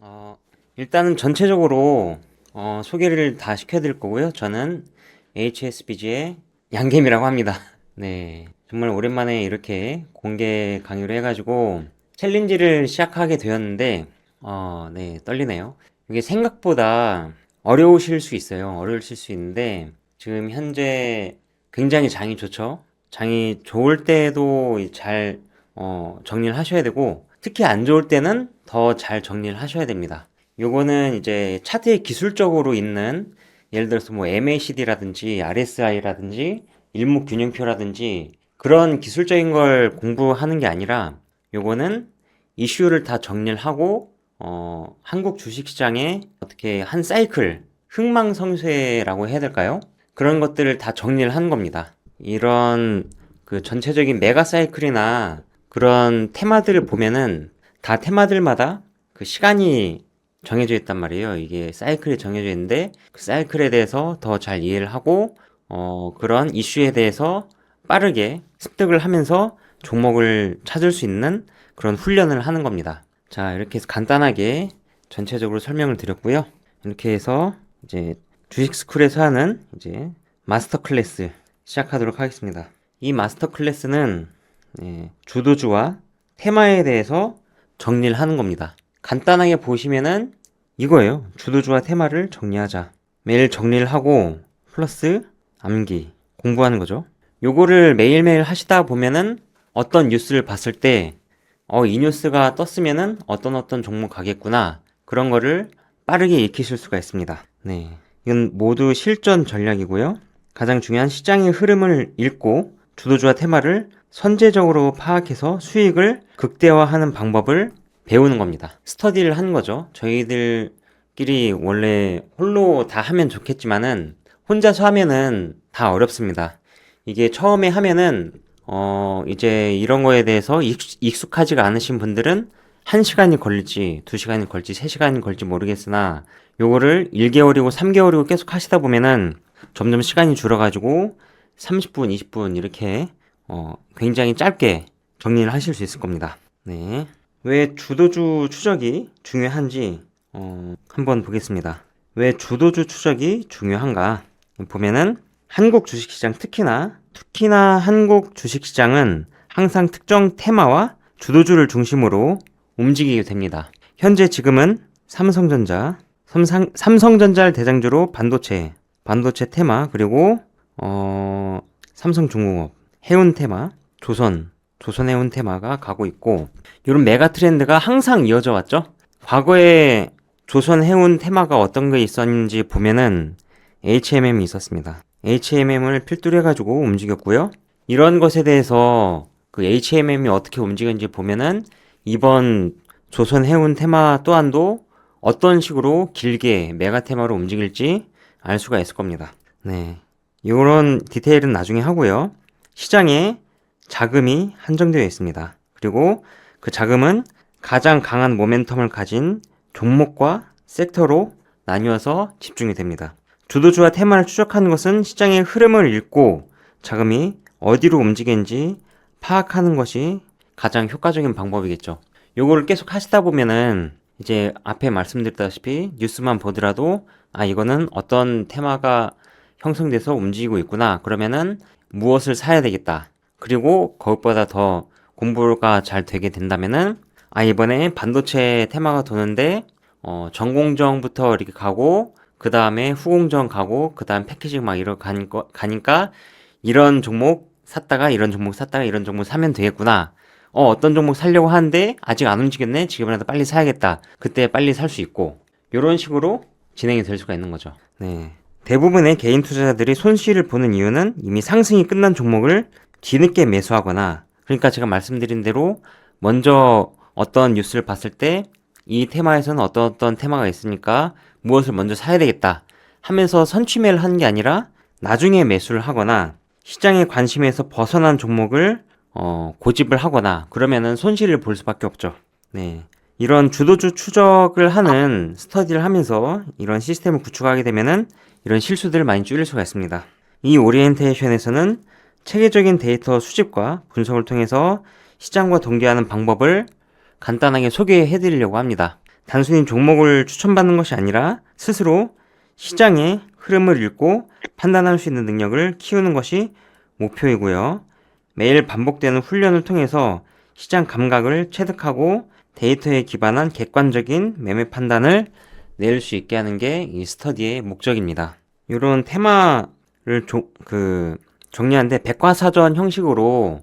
어, 일단은 전체적으로 소개를 다 시켜드릴 거고요. 저는 HSBG의 양겜이라고 합니다. 네, 정말 오랜만에 이렇게 공개 강의를 해가지고 챌린지를 시작하게 되었는데, 네, 떨리네요. 이게 생각보다 어려우실 수 있어요. 어려우실 수 있는데, 지금 현재 굉장히 장이 좋죠. 장이 좋을 때도 잘 정리를 하셔야 되고, 특히 안 좋을 때는 더 잘 정리를 하셔야 됩니다. 요거는 이제 차트에 기술적으로 있는, 예를 들어서 뭐 MACD라든지 RSI라든지 일목균형표라든지 그런 기술적인 걸 공부하는 게 아니라, 요거는 이슈를 다 정리를 하고 한국 주식시장에 어떻게 한 사이클, 흥망성쇠라고 해야 될까요? 그런 것들을 다 정리를 한 겁니다. 이런 그 전체적인 메가 사이클이나 그런 테마들을 보면은 다 테마들마다 그 시간이 정해져 있단 말이에요. 이게 사이클이 정해져 있는데 그 사이클에 대해서 더 잘 이해를 하고 그런 이슈에 대해서 빠르게 습득을 하면서 종목을 찾을 수 있는 그런 훈련을 하는 겁니다. 자, 이렇게 해서 간단하게 전체적으로 설명을 드렸고요. 이렇게 해서 이제 주식스쿨에서 하는 이제 마스터 클래스 시작하도록 하겠습니다. 이 마스터 클래스는 주도주와 테마에 대해서 정리를 하는 겁니다. 간단하게 보시면은 이거예요. 주도주와 테마를 정리하자. 매일 정리를 하고 플러스 암기 공부하는 거죠. 요거를 매일매일 하시다 보면은 어떤 뉴스를 봤을 때 이 뉴스가 떴으면은 어떤 종목 가겠구나. 그런 거를 빠르게 익히실 수가 있습니다. 네. 이건 모두 실전 전략이고요. 가장 중요한 시장의 흐름을 읽고 주도주와 테마를 선제적으로 파악해서 수익을 극대화하는 방법을 배우는 겁니다. 스터디를 하는 거죠. 저희들끼리 원래 홀로 다 하면 좋겠지만은 혼자서 하면은 다 어렵습니다. 이게 처음에 하면은 이제 이런 거에 대해서 익숙하지가 않으신 분들은 1시간이 걸릴지 2시간이 걸릴지 3시간이 걸릴지 모르겠으나 요거를 1개월이고 3개월이고 계속 하시다 보면은 점점 시간이 줄어가지고 30분, 20분 이렇게 굉장히 짧게 정리를 하실 수 있을 겁니다. 네. 왜 주도주 추적이 중요한지 한번 보겠습니다. 왜 주도주 추적이 중요한가? 보면은 한국 주식시장 특히나 한국 주식시장은 항상 특정 테마와 주도주를 중심으로 움직이게 됩니다. 현재 지금은 삼성전자를 대장주로 반도체 테마, 그리고 삼성중공업, 해운 테마, 조선해운 테마가 가고 있고, 이런 메가 트렌드가 항상 이어져 왔죠. 과거에 조선해운 테마가 어떤 게 있었는지 보면은 HMM이 있었습니다. HMM을 필두로 해가지고 움직였고요. 이런 것에 대해서 그 HMM이 어떻게 움직이는지 보면은 이번 조선해운 테마 또한도 어떤 식으로 길게 메가 테마로 움직일지 알 수가 있을 겁니다. 네. 이런 디테일은 나중에 하고요. 시장에 자금이 한정되어 있습니다. 그리고 그 자금은 가장 강한 모멘텀을 가진 종목과 섹터로 나뉘어서 집중이 됩니다. 주도주와 테마를 추적하는 것은 시장의 흐름을 읽고 자금이 어디로 움직이는지 파악하는 것이 가장 효과적인 방법이겠죠. 요거를 계속 하시다 보면은 이제 앞에 말씀드렸다시피 뉴스만 보더라도 이거는 어떤 테마가 형성돼서 움직이고 있구나. 그러면은 무엇을 사야 되겠다. 그리고 그것보다 더 공부가 잘 되게 된다면은 이번에 반도체 테마가 도는데 전공정부터 이렇게 가고 그 다음에 후공정 가고 그 다음 패키징 막 이렇게 가니까 이런 종목 샀다가 이런 종목 샀다가 이런 종목 사면 되겠구나. 어떤 종목 살려고 하는데 아직 안 움직였네. 지금이라도 빨리 사야겠다. 그때 빨리 살 수 있고 이런 식으로 진행이 될 수가 있는 거죠. 네. 대부분의 개인 투자자들이 손실을 보는 이유는 이미 상승이 끝난 종목을 뒤늦게 매수하거나, 그러니까 제가 말씀드린 대로 먼저 어떤 뉴스를 봤을 때 이 테마에서는 어떤 테마가 있으니까 무엇을 먼저 사야 되겠다 하면서 선취매를 하는 게 아니라 나중에 매수를 하거나 시장의 관심에서 벗어난 종목을 고집을 하거나 그러면은 손실을 볼 수밖에 없죠. 네. 이런 주도주 추적을 하는 스터디를 하면서 이런 시스템을 구축하게 되면은 이런 실수들을 많이 줄일 수가 있습니다. 이 오리엔테이션에서는 체계적인 데이터 수집과 분석을 통해서 시장과 동기화하는 방법을 간단하게 소개해 드리려고 합니다. 단순히 종목을 추천받는 것이 아니라 스스로 시장의 흐름을 읽고 판단할 수 있는 능력을 키우는 것이 목표이고요. 매일 반복되는 훈련을 통해서 시장 감각을 체득하고 데이터에 기반한 객관적인 매매 판단을 내릴 수 있게 하는 게 이 스터디의 목적입니다. 이런 테마를 정리하는데 백과사전 형식으로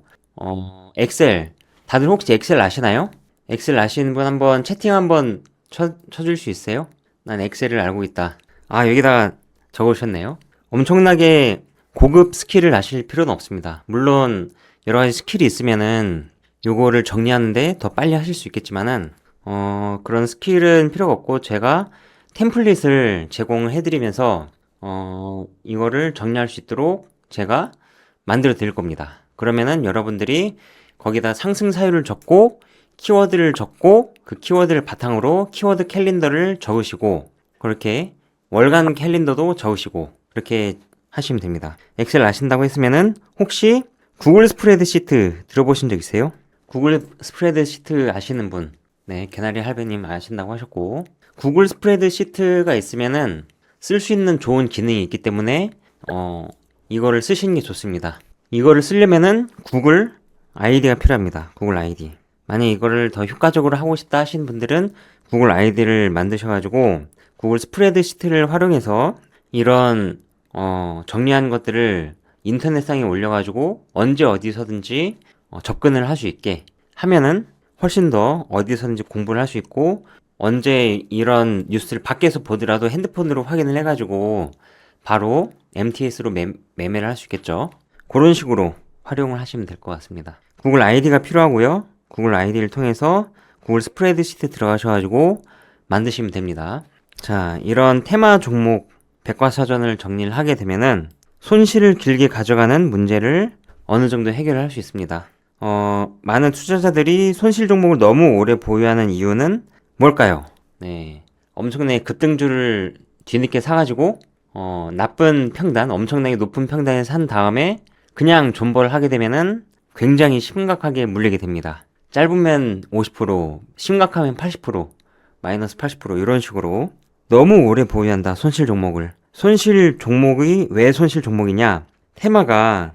엑셀, 다들 혹시 엑셀 아시나요? 엑셀 아시는 분 한번 채팅 한번 쳐줄 수 있어요? 난 엑셀을 알고 있다. 아, 여기다가 적으셨네요. 엄청나게 고급 스킬을 아실 필요는 없습니다. 물론 여러 가지 스킬이 있으면은 요거를 정리하는데 더 빨리 하실 수 있겠지만은 그런 스킬은 필요가 없고 제가 템플릿을 제공해 드리면서 이거를 정리할 수 있도록 제가 만들어 드릴 겁니다. 그러면은 여러분들이 거기다 상승 사유를 적고 키워드를 적고 그 키워드를 바탕으로 키워드 캘린더를 적으시고 그렇게 월간 캘린더도 적으시고 그렇게 하시면 됩니다. 엑셀 아신다고 했으면은 혹시 구글 스프레드시트 들어보신 적 있어요? 구글 스프레드시트 아시는 분, 네, 개나리 할배님 아신다고 하셨고 구글 스프레드시트가 있으면은 쓸 수 있는 좋은 기능이 있기 때문에 이거를 쓰시는 게 좋습니다. 이거를 쓰려면은 구글 아이디가 필요합니다. 구글 아이디. 만약 이거를 더 효과적으로 하고 싶다 하시는 분들은 구글 아이디를 만드셔가지고 구글 스프레드시트를 활용해서 이런 정리한 것들을 인터넷상에 올려가지고 언제 어디서든지 접근을 할 수 있게 하면은 훨씬 더 어디서든지 공부를 할 수 있고 언제 이런 뉴스를 밖에서 보더라도 핸드폰으로 확인을 해가지고 바로 MTS로 매매를 할 수 있겠죠. 그런 식으로 활용을 하시면 될 것 같습니다. 구글 아이디가 필요하고요. 구글 아이디를 통해서 구글 스프레드시트 들어가셔가지고 만드시면 됩니다. 자, 이런 테마 종목 백과사전을 정리를 하게 되면은 손실을 길게 가져가는 문제를 어느 정도 해결할 수 있습니다. 많은 투자자들이 손실 종목을 너무 오래 보유하는 이유는 뭘까요? 네, 엄청나게 급등주를 뒤늦게 사가지고 나쁜 평단, 엄청나게 높은 평단에 산 다음에 그냥 존버를 하게 되면은 굉장히 심각하게 물리게 됩니다. 짧으면 50%, 심각하면 80%, 마이너스 80% 이런 식으로 너무 오래 보유한다, 손실 종목을. 손실 종목이 왜 손실 종목이냐? 테마가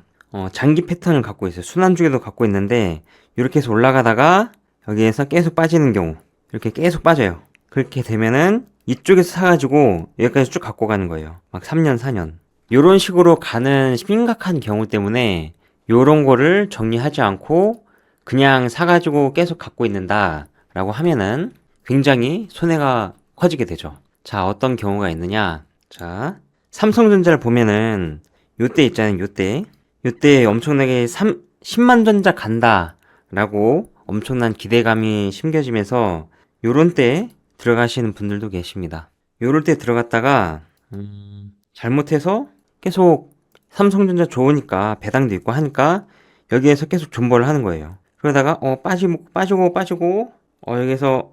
장기 패턴을 갖고 있어요. 순환주기도 갖고 있는데 이렇게 해서 올라가다가 여기에서 계속 빠지는 경우, 이렇게 계속 빠져요. 그렇게 되면은 이쪽에서 사가지고 여기까지 쭉 갖고 가는 거예요. 막 3년, 4년. 이런 식으로 가는 심각한 경우 때문에 이런 거를 정리하지 않고 그냥 사가지고 계속 갖고 있는다 라고 하면은 굉장히 손해가 커지게 되죠. 자, 어떤 경우가 있느냐? 자, 삼성전자를 보면은 요때 있잖아요. 요때 엄청나게 10만 전자 간다 라고 엄청난 기대감이 심겨지면서 요런 때 들어가시는 분들도 계십니다. 요럴 때 들어갔다가 잘못해서 계속 삼성전자 좋으니까 배당도 있고 하니까 여기에서 계속 존버를 하는 거예요. 그러다가 빠지고 여기에서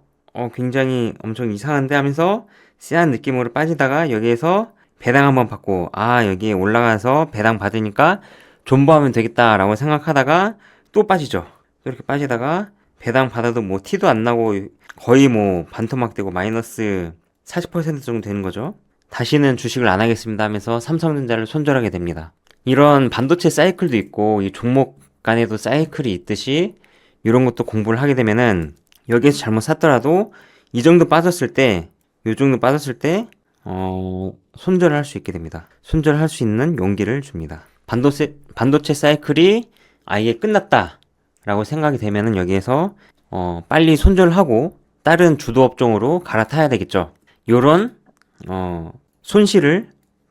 굉장히 엄청 이상한데 하면서 쎄한 느낌으로 빠지다가 여기에서 배당 한번 받고 여기에 올라가서 배당 받으니까 존버하면 되겠다라고 생각하다가 또 빠지죠. 이렇게 빠지다가 배당 받아도 뭐 티도 안 나고 거의 뭐 반토막 되고 마이너스 40% 정도 되는 거죠. 다시는 주식을 안 하겠습니다 하면서 삼성전자를 손절하게 됩니다. 이런 반도체 사이클도 있고 이 종목 간에도 사이클이 있듯이 이런 것도 공부를 하게 되면은 여기에서 잘못 샀더라도 이 정도 빠졌을 때, 요 정도 빠졌을 때 손절을 할 수 있게 됩니다. 손절할 수 있는 용기를 줍니다. 반도체 사이클이 아예 끝났다 라고 생각이 되면은 여기에서 빨리 손절을 하고 다른 주도 업종으로 갈아타야 되겠죠. 요런 손실을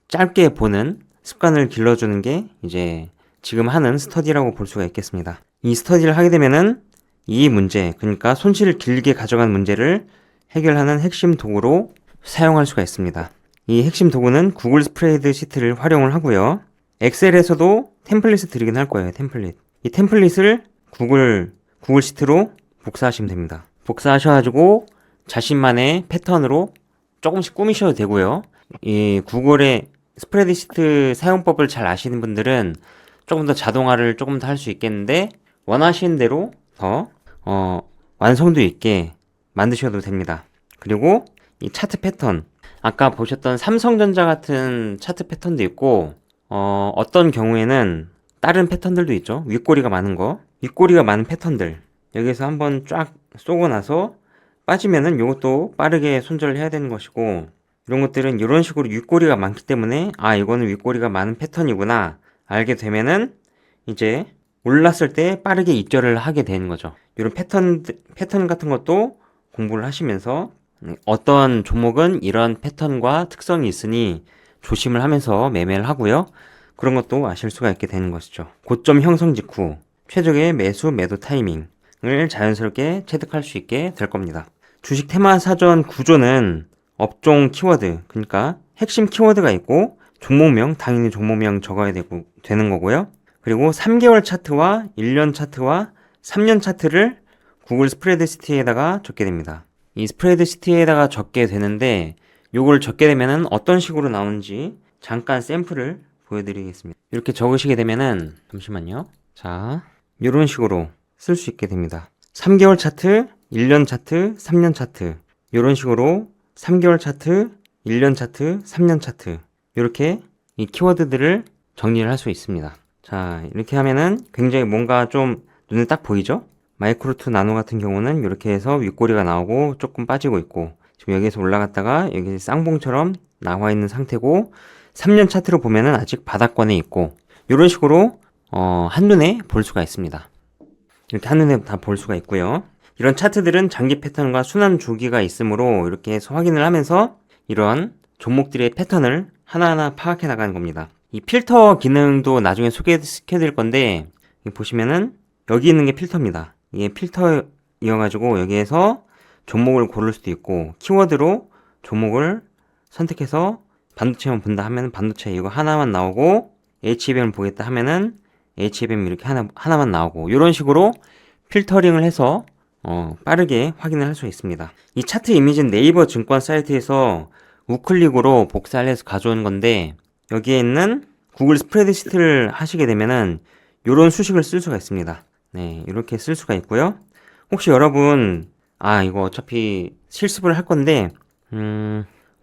짧게 보는 습관을 길러주는 게 이제 지금 하는 스터디라고 볼 수가 있겠습니다. 이 스터디를 하게 되면은 이 문제, 그러니까 손실을 길게 가져간 문제를 해결하는 핵심 도구로 사용할 수가 있습니다. 이 핵심 도구는 구글 스프레드시트를 활용을 하고요. 엑셀에서도 템플릿을 드리긴 할 거예요. 템플릿. 이 템플릿을 구글 시트로 복사하시면 됩니다. 복사하셔가지고 자신만의 패턴으로 조금씩 꾸미셔도 되고요. 이 구글의 스프레드시트 사용법을 잘 아시는 분들은 조금 더 자동화를 조금 더 할 수 있겠는데 원하시는 대로 더 완성도 있게 만드셔도 됩니다. 그리고 이 차트 패턴. 아까 보셨던 삼성전자 같은 차트 패턴도 있고, 어떤 경우에는 다른 패턴들도 있죠. 윗꼬리가 많은 거. 윗꼬리가 많은 패턴들. 여기서 한번 쫙 쏘고 나서 빠지면은 이것도 빠르게 손절을 해야 되는 것이고, 이런 것들은 이런 식으로 윗꼬리가 많기 때문에, 아, 이거는 윗꼬리가 많은 패턴이구나. 알게 되면은 이제 올랐을 때 빠르게 입절을 하게 되는 거죠. 이런 패턴 같은 것도 공부를 하시면서 어떤 종목은 이런 패턴과 특성이 있으니 조심을 하면서 매매를 하고요. 그런 것도 아실 수가 있게 되는 것이죠. 고점 형성 직후 최적의 매수 매도 타이밍을 자연스럽게 체득할 수 있게 될 겁니다. 주식 테마 사전 구조는 업종 키워드, 그러니까 핵심 키워드가 있고 종목명, 당연히 종목명 적어야 되는 거고요. 그리고 3개월 차트와 1년 차트와 3년 차트를 구글 스프레드시트에다가 적게 됩니다. 이 스프레드시트에다가 적게 되는데 요걸 적게 되면은 어떤 식으로 나오는지 잠깐 샘플을 보여드리겠습니다. 이렇게 적으시게 되면은 잠시만요. 자, 이런 식으로 쓸 수 있게 됩니다. 3개월 차트, 1년 차트, 3년 차트 이런 식으로 3개월 차트, 1년 차트, 3년 차트 이렇게 이 키워드들을 정리를 할 수 있습니다. 자, 이렇게 하면은 굉장히 뭔가 좀 눈에 딱 보이죠? 마이크로2 나노 같은 경우는 이렇게 해서 윗꼬리가 나오고 조금 빠지고 있고 지금 여기에서 올라갔다가 여기 쌍봉처럼 나와 있는 상태고 3년 차트로 보면은 아직 바닥권에 있고 이런 식으로 한눈에 볼 수가 있습니다. 이렇게 한눈에 다 볼 수가 있고요. 이런 차트들은 장기 패턴과 순환 주기가 있으므로 이렇게 해서 확인을 하면서 이런 종목들의 패턴을 하나하나 파악해 나가는 겁니다. 이 필터 기능도 나중에 소개시켜 드릴 건데 보시면은 여기 있는 게 필터입니다. 이게 필터이어가지고 여기에서 종목을 고를 수도 있고 키워드로 종목을 선택해서 반도체만 본다 하면 반도체 이거 하나만 나오고 HBM을 보겠다 하면은 HBM 이렇게 하나만 나오고 이런 식으로 필터링을 해서 빠르게 확인을 할 수 있습니다. 이 차트 이미지는 네이버 증권 사이트에서 우클릭으로 복사를 해서 가져온 건데 여기에 있는 구글 스프레드시트를 하시게 되면은 이런 수식을 쓸 수가 있습니다. 네, 이렇게 쓸 수가 있고요. 혹시 여러분 이거 어차피 실습을 할 건데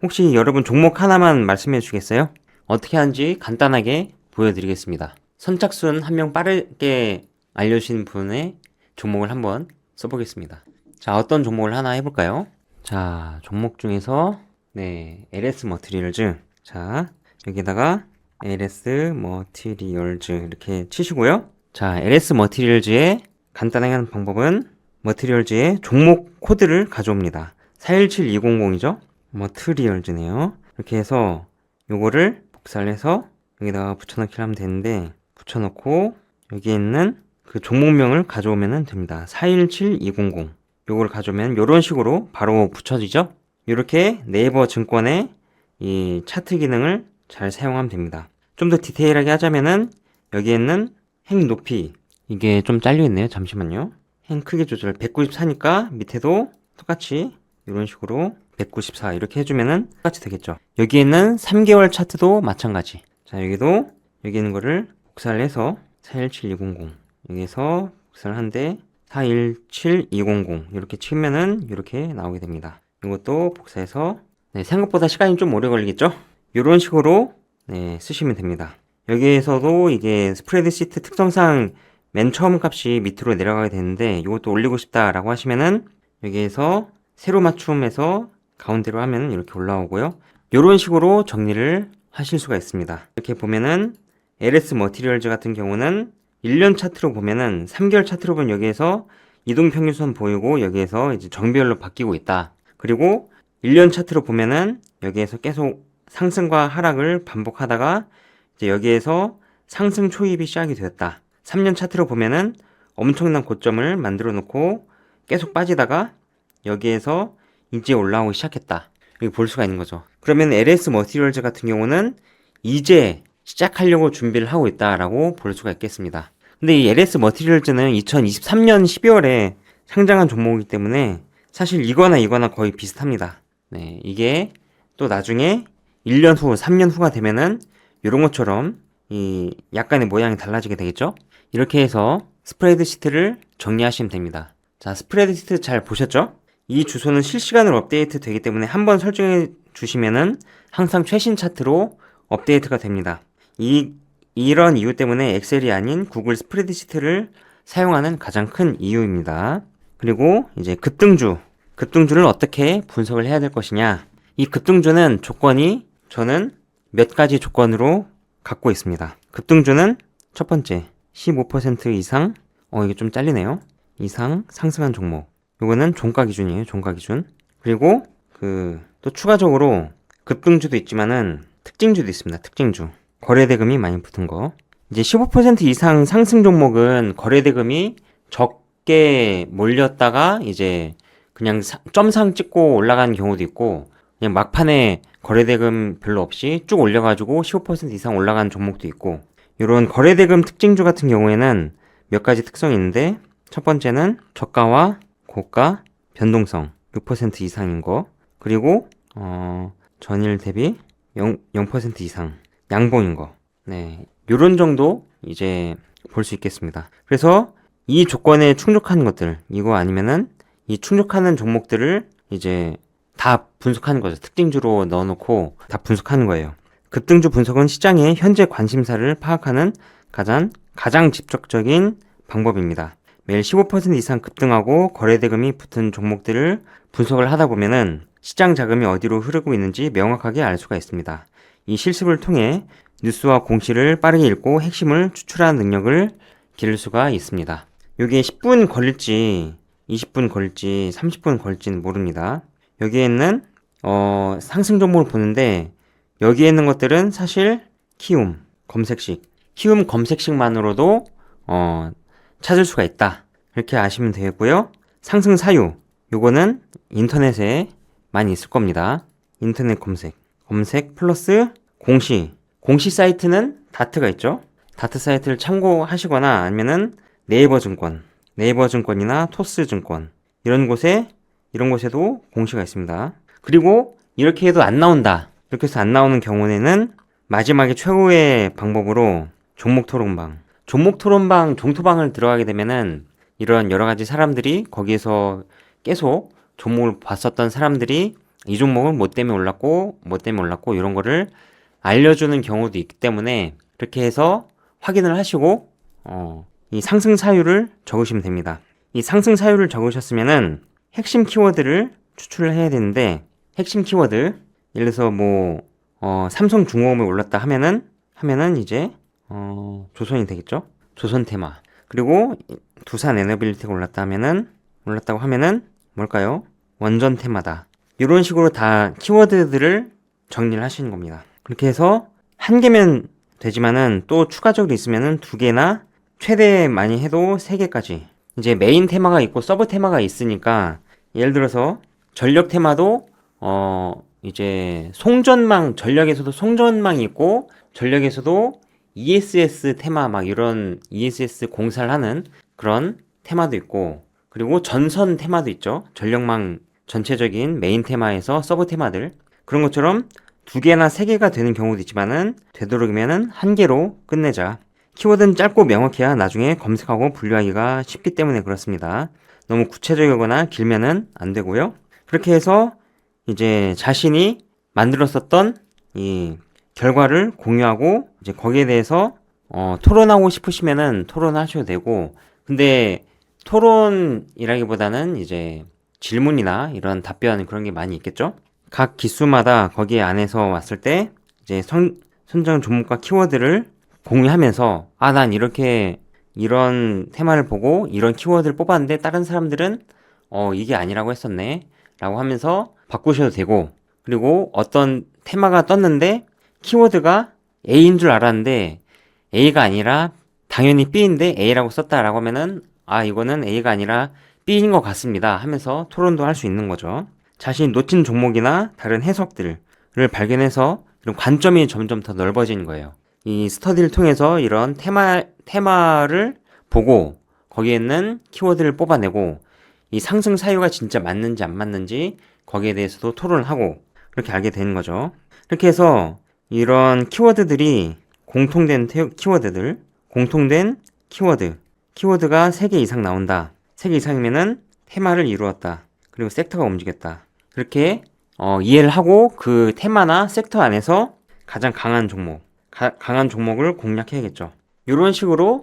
혹시 여러분 종목 하나만 말씀해 주시겠어요? 어떻게 하는지 간단하게 보여드리겠습니다. 선착순 한 명 빠르게 알려주신 분의 종목을 한번 써보겠습니다. 자, 어떤 종목을 하나 해볼까요? 자, 종목 중에서 LS 머티리얼즈. 자, 여기다가 LS 머티리얼즈 이렇게 치시고요. 자, LS 머티리얼즈의 간단하게 하는 방법은 머티리얼즈의 종목 코드를 가져옵니다. 417200이죠? 머티리얼즈네요. 이렇게 해서 요거를 복사를 해서 여기다가 붙여넣기를 하면 되는데 붙여넣고 여기에 있는 그 종목명을 가져오면 됩니다. 417200 요거를 가져오면 요런 식으로 바로 붙여지죠? 이렇게 네이버 증권의 이 차트 기능을 잘 사용하면 됩니다. 좀 더 디테일하게 하자면은 여기에 있는 행 높이 이게 좀 잘려 있네요. 잠시만요. 행 크기 조절 194니까 밑에도 똑같이 이런 식으로 194 이렇게 해주면은 똑같이 되겠죠. 여기에 있는 3개월 차트도 마찬가지. 자, 여기도 여기 있는 거를 복사를 해서 417200 여기서 복사를 한데 417200 이렇게 치면은 이렇게 나오게 됩니다. 이것도 복사해서 생각보다 시간이 좀 오래 걸리겠죠? 이런 식으로 쓰시면 됩니다. 여기에서도 이게 스프레드시트 특성상 맨 처음 값이 밑으로 내려가게 되는데 이것도 올리고 싶다라고 하시면은 여기에서 세로 맞춤해서 가운데로 하면 이렇게 올라오고요. 이런 식으로 정리를 하실 수가 있습니다. 이렇게 보면은 LS 머티리얼즈 같은 경우는 1년 차트로 보면은 3개월 차트로 보면 여기에서 이동평균선 보이고 여기에서 이제 정비율로 바뀌고 있다. 그리고 1년 차트로 보면은 여기에서 계속 상승과 하락을 반복하다가 이제 여기에서 상승 초입이 시작이 되었다. 3년 차트로 보면은 엄청난 고점을 만들어 놓고 계속 빠지다가 여기에서 이제 올라오기 시작했다. 여기 볼 수가 있는 거죠. 그러면 LS 머티리얼즈 같은 경우는 이제 시작하려고 준비를 하고 있다라고 볼 수가 있겠습니다. 근데 이 LS 머티리얼즈는 2023년 12월에 상장한 종목이기 때문에 사실 이거나 거의 비슷합니다. 이게 또 나중에 1년 후, 3년 후가 되면은 이런 것처럼 이 약간의 모양이 달라지게 되겠죠? 이렇게 해서 스프레드 시트를 정리하시면 됩니다. 자, 스프레드 시트 잘 보셨죠? 이 주소는 실시간으로 업데이트 되기 때문에 한번 설정해 주시면은 항상 최신 차트로 업데이트가 됩니다. 이런 이유 때문에 엑셀이 아닌 구글 스프레드시트를 사용하는 가장 큰 이유입니다. 그리고 이제 급등주를 어떻게 분석을 해야 될 것이냐. 이 급등주는 조건이 저는 몇 가지 조건으로 갖고 있습니다. 급등주는 첫 번째, 15% 이상, 이게 좀 잘리네요. 이상 상승한 종목. 요거는 종가 기준이에요. 종가 기준. 그리고 또 추가적으로 급등주도 있지만은 특징주도 있습니다. 특징주. 거래대금이 많이 붙은 거. 이제 15% 이상 상승 종목은 거래대금이 적게 몰렸다가 이제 그냥 점상 찍고 올라가는 경우도 있고, 그냥 막판에 거래대금 별로 없이 쭉 올려가지고 15% 이상 올라가는 종목도 있고, 이런 거래대금 특징주 같은 경우에는 몇 가지 특성이 있는데, 첫 번째는 저가와 고가 변동성 6% 이상인 거, 그리고 전일 대비 0% 이상 양봉인 거. 네, 요런 정도 이제 볼 수 있겠습니다. 그래서 이 조건에 충족하는 것들, 이거 아니면은 이 충족하는 종목들을 이제 다 분석하는 거죠. 특징주로 넣어놓고 다 분석하는 거예요. 급등주 분석은 시장의 현재 관심사를 파악하는 가장 직접적인 방법입니다. 매일 15% 이상 급등하고 거래대금이 붙은 종목들을 분석을 하다 보면은 시장 자금이 어디로 흐르고 있는지 명확하게 알 수가 있습니다. 이 실습을 통해 뉴스와 공시를 빠르게 읽고 핵심을 추출하는 능력을 기를 수가 있습니다. 이게 10분 걸릴지 20분 걸릴지 30분 걸릴지는 모릅니다. 여기에 있는 상승 종목을 보는데 여기에 있는 것들은 사실 키움 검색식만으로도 찾을 수가 있다. 이렇게 아시면 되겠고요. 상승 사유, 요거는 인터넷에 많이 있을 겁니다. 인터넷 검색 플러스 공시 사이트는 다트가 있죠. 다트 사이트를 참고하시거나 아니면은 네이버증권이나 토스증권 이런 곳에도 공시가 있습니다. 그리고 이렇게 해도 안 나온다. 이렇게 해서 안 나오는 경우에는 마지막에 최후의 방법으로 종토방을 들어가게 되면은 이런 여러 가지 사람들이 거기에서 계속 종목을 봤었던 사람들이 이 종목은 뭐 때문에 올랐고 이런 거를 알려주는 경우도 있기 때문에 이렇게 해서 확인을 하시고 이 상승 사유를 적으시면 됩니다. 이 상승 사유를 적으셨으면은 핵심 키워드를 추출을 해야 되는데, 핵심 키워드 예를 들어서 삼성중공업이 올랐다 하면은 이제 조선이 되겠죠. 조선 테마. 그리고 두산 에너빌리티가 올랐다고 하면은 뭘까요? 원전 테마다. 이런 식으로 다 키워드들을 정리를 하시는 겁니다. 그렇게 해서 한 개면 되지만은 또 추가적으로 있으면은 두 개나 최대 많이 해도 세 개까지. 이제 메인 테마가 있고 서브 테마가 있으니까 예를 들어서 전력 테마도 이제 전력에서도 송전망이 있고 전력에서도 ESS 테마 이런 ESS 공사를 하는 그런 테마도 있고, 그리고 전선 테마도 있죠. 전력망 전체적인 메인 테마에서 서브 테마들. 그런 것처럼 두 개나 세 개가 되는 경우도 있지만은 되도록이면은 한 개로 끝내자. 키워드는 짧고 명확해야 나중에 검색하고 분류하기가 쉽기 때문에 그렇습니다. 너무 구체적이거나 길면은 안 되고요. 그렇게 해서 이제 자신이 만들었었던 이 결과를 공유하고 이제 거기에 대해서 토론하고 싶으시면은 토론하셔도 되고, 근데 토론이라기보다는 이제 질문이나 이런 답변 그런 게 많이 있겠죠? 각 기수마다 거기에 안에서 왔을 때 이제 선정 종목과 키워드를 공유하면서 난 이런 테마를 보고 이런 키워드를 뽑았는데 다른 사람들은 이게 아니라고 했었네 라고 하면서 바꾸셔도 되고, 그리고 어떤 테마가 떴는데 키워드가 A인 줄 알았는데 A가 아니라 당연히 B인데 A라고 썼다라고 하면은 이거는 A가 아니라 B인 것 같습니다 하면서 토론도 할 수 있는 거죠. 자신이 놓친 종목이나 다른 해석들을 발견해서 이런 관점이 점점 더 넓어지는 거예요. 이 스터디를 통해서 이런 테마를 보고 거기에 있는 키워드를 뽑아내고 이 상승 사유가 진짜 맞는지 안 맞는지 거기에 대해서도 토론을 하고 그렇게 알게 되는 거죠. 이렇게 해서 이런 키워드들이 공통된 키워드가 3개 이상 나온다. 3개 이상이면은 테마를 이루었다. 그리고 섹터가 움직였다. 그렇게 이해를 하고 그 테마나 섹터 안에서 가장 강한 강한 종목을 공략해야겠죠. 이런 식으로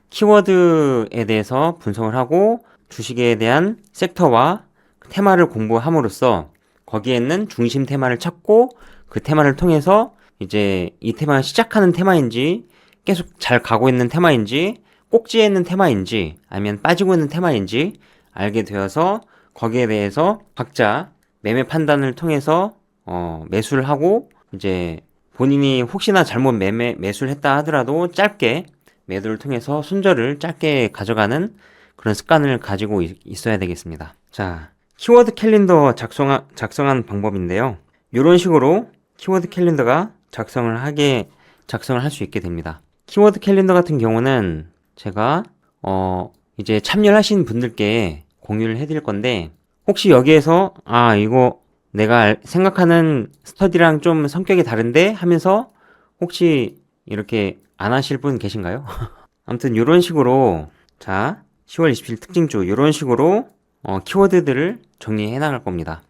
키워드에 대해서 분석을 하고 주식에 대한 섹터와 테마를 공부함으로써 거기에 있는 중심 테마를 찾고 그 테마를 통해서 이제 이 테마가 시작하는 테마인지 계속 잘 가고 있는 테마인지 꼭지에 있는 테마인지 아니면 빠지고 있는 테마인지 알게 되어서 거기에 대해서 각자 매매 판단을 통해서 매수를 하고 이제 본인이 혹시나 잘못 매수를 했다 하더라도 짧게 매도를 통해서 손절을 짧게 가져가는 그런 습관을 가지고 있어야 되겠습니다. 자, 키워드 캘린더 작성한 방법인데요. 이런 식으로 키워드 캘린더가 작성을 할 수 있게 됩니다. 키워드 캘린더 같은 경우는 제가 이제 참여를 하신 분들께 공유를 해드릴 건데 혹시 여기에서 이거 내가 생각하는 스터디랑 좀 성격이 다른데 하면서 혹시 이렇게 안 하실 분 계신가요? 아무튼 이런 식으로 자 10월 27일 특징주 이런 식으로 키워드들을 정리해 나갈 겁니다.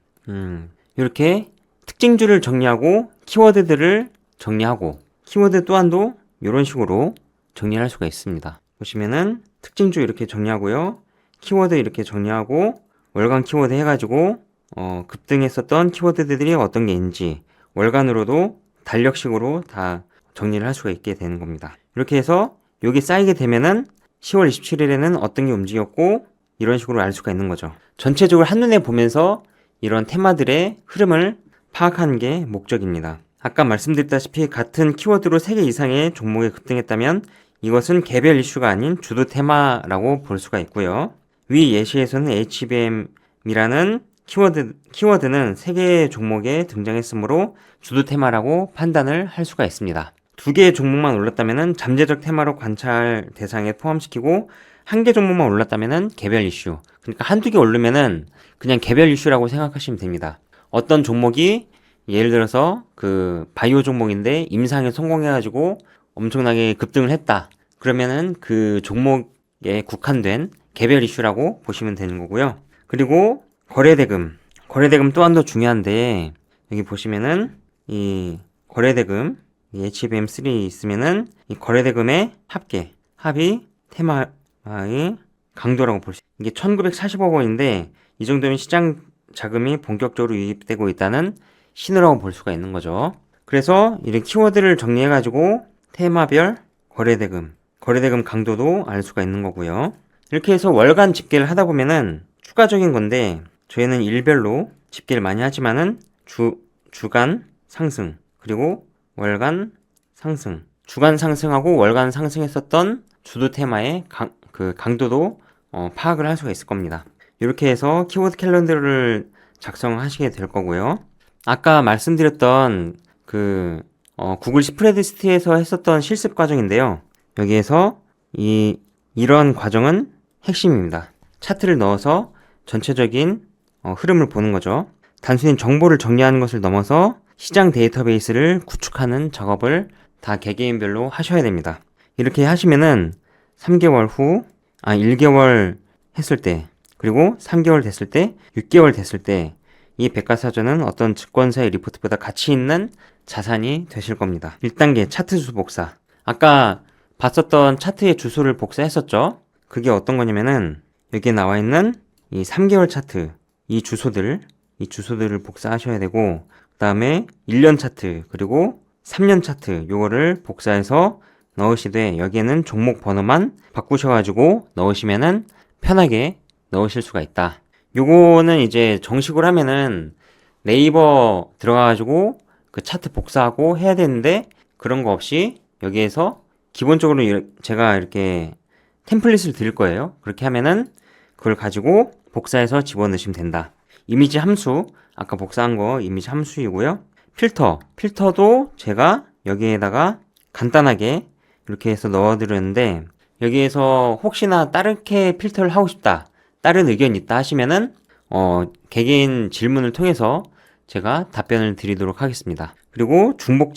이렇게 특징주를 정리하고 키워드들을 정리하고 키워드 또한도 이런 식으로 정리를 할 수가 있습니다. 보시면은 특징주 이렇게 정리하고요. 키워드 이렇게 정리하고 월간 키워드 해가지고 급등했었던 키워드들이 어떤 게 있는지 월간으로도 달력식으로 다 정리를 할 수가 있게 되는 겁니다. 이렇게 해서 여기 쌓이게 되면은 10월 27일에는 어떤 게 움직였고 이런 식으로 알 수가 있는 거죠. 전체적으로 한눈에 보면서 이런 테마들의 흐름을 파악하는 게 목적입니다. 아까 말씀드렸다시피 같은 키워드로 3개 이상의 종목이 급등했다면 이것은 개별 이슈가 아닌 주도 테마라고 볼 수가 있고요. 위 예시에서는 HBM이라는 키워드는 3개의 종목에 등장했으므로 주도 테마라고 판단을 할 수가 있습니다. 2개의 종목만 올랐다면 잠재적 테마로 관찰 대상에 포함시키고 1개 종목만 올랐다면 개별 이슈. 그러니까 한두 개 오르면은 그냥 개별 이슈라고 생각하시면 됩니다. 어떤 종목이 예를 들어서 그 바이오 종목인데 임상에 성공해가지고 엄청나게 급등을 했다. 그러면은 그 종목에 국한된 개별 이슈라고 보시면 되는 거고요. 그리고 거래대금 또한 더 중요한데 여기 보시면은 이 거래대금 이 HBM3 있으면은 이 거래대금의 합이 테마의 강도라고 볼 수 있어요. 이게 1940억 원인데 이 정도면 시장 자금이 본격적으로 유입되고 있다는 신호라고 볼 수가 있는 거죠. 그래서 이런 키워드를 정리해가지고 테마별 거래대금 강도도 알 수가 있는 거고요. 이렇게 해서 월간 집계를 하다 보면은 추가적인 건데 저희는 일별로 집계를 많이 하지만은 주간 상승 그리고 월간 상승 주간 상승하고 월간 상승했었던 주도 테마의 강도도 파악을 할 수가 있을 겁니다. 이렇게 해서 키워드 캘린더를 작성하시게 될 거고요. 아까 말씀드렸던 구글 스프레드시트에서 했었던 실습 과정인데요. 여기에서 이런 과정은 핵심입니다. 차트를 넣어서 전체적인 흐름을 보는 거죠. 단순히 정보를 정리하는 것을 넘어서 시장 데이터베이스를 구축하는 작업을 다 개개인별로 하셔야 됩니다. 이렇게 하시면은 1개월 했을 때, 그리고 3개월 됐을 때, 6개월 됐을 때, 이 백과사전은 어떤 증권사의 리포트보다 가치 있는 자산이 되실 겁니다. 1단계 차트 주소 복사. 아까 봤었던 차트의 주소를 복사했었죠? 그게 어떤 거냐면은 여기에 나와 있는 이 3개월 차트, 이 주소들을 복사하셔야 되고 그 다음에 1년 차트 그리고 3년 차트 요거를 복사해서 넣으시되 여기에는 종목 번호만 바꾸셔가지고 넣으시면은 편하게 넣으실 수가 있다. 요거는 이제 정식으로 하면은 네이버 들어가가지고 그 차트 복사하고 해야 되는데 그런 거 없이 여기에서 기본적으로 제가 이렇게 템플릿을 드릴 거예요. 그렇게 하면은 그걸 가지고 복사해서 집어넣으시면 된다. 이미지 함수, 아까 복사한 거 이미지 함수이고요. 필터도 제가 여기에다가 간단하게 이렇게 해서 넣어드렸는데 여기에서 혹시나 다르게 필터를 하고 싶다, 다른 의견이 있다 하시면은 개개인 질문을 통해서 제가 답변을 드리도록 하겠습니다. 그리고 중복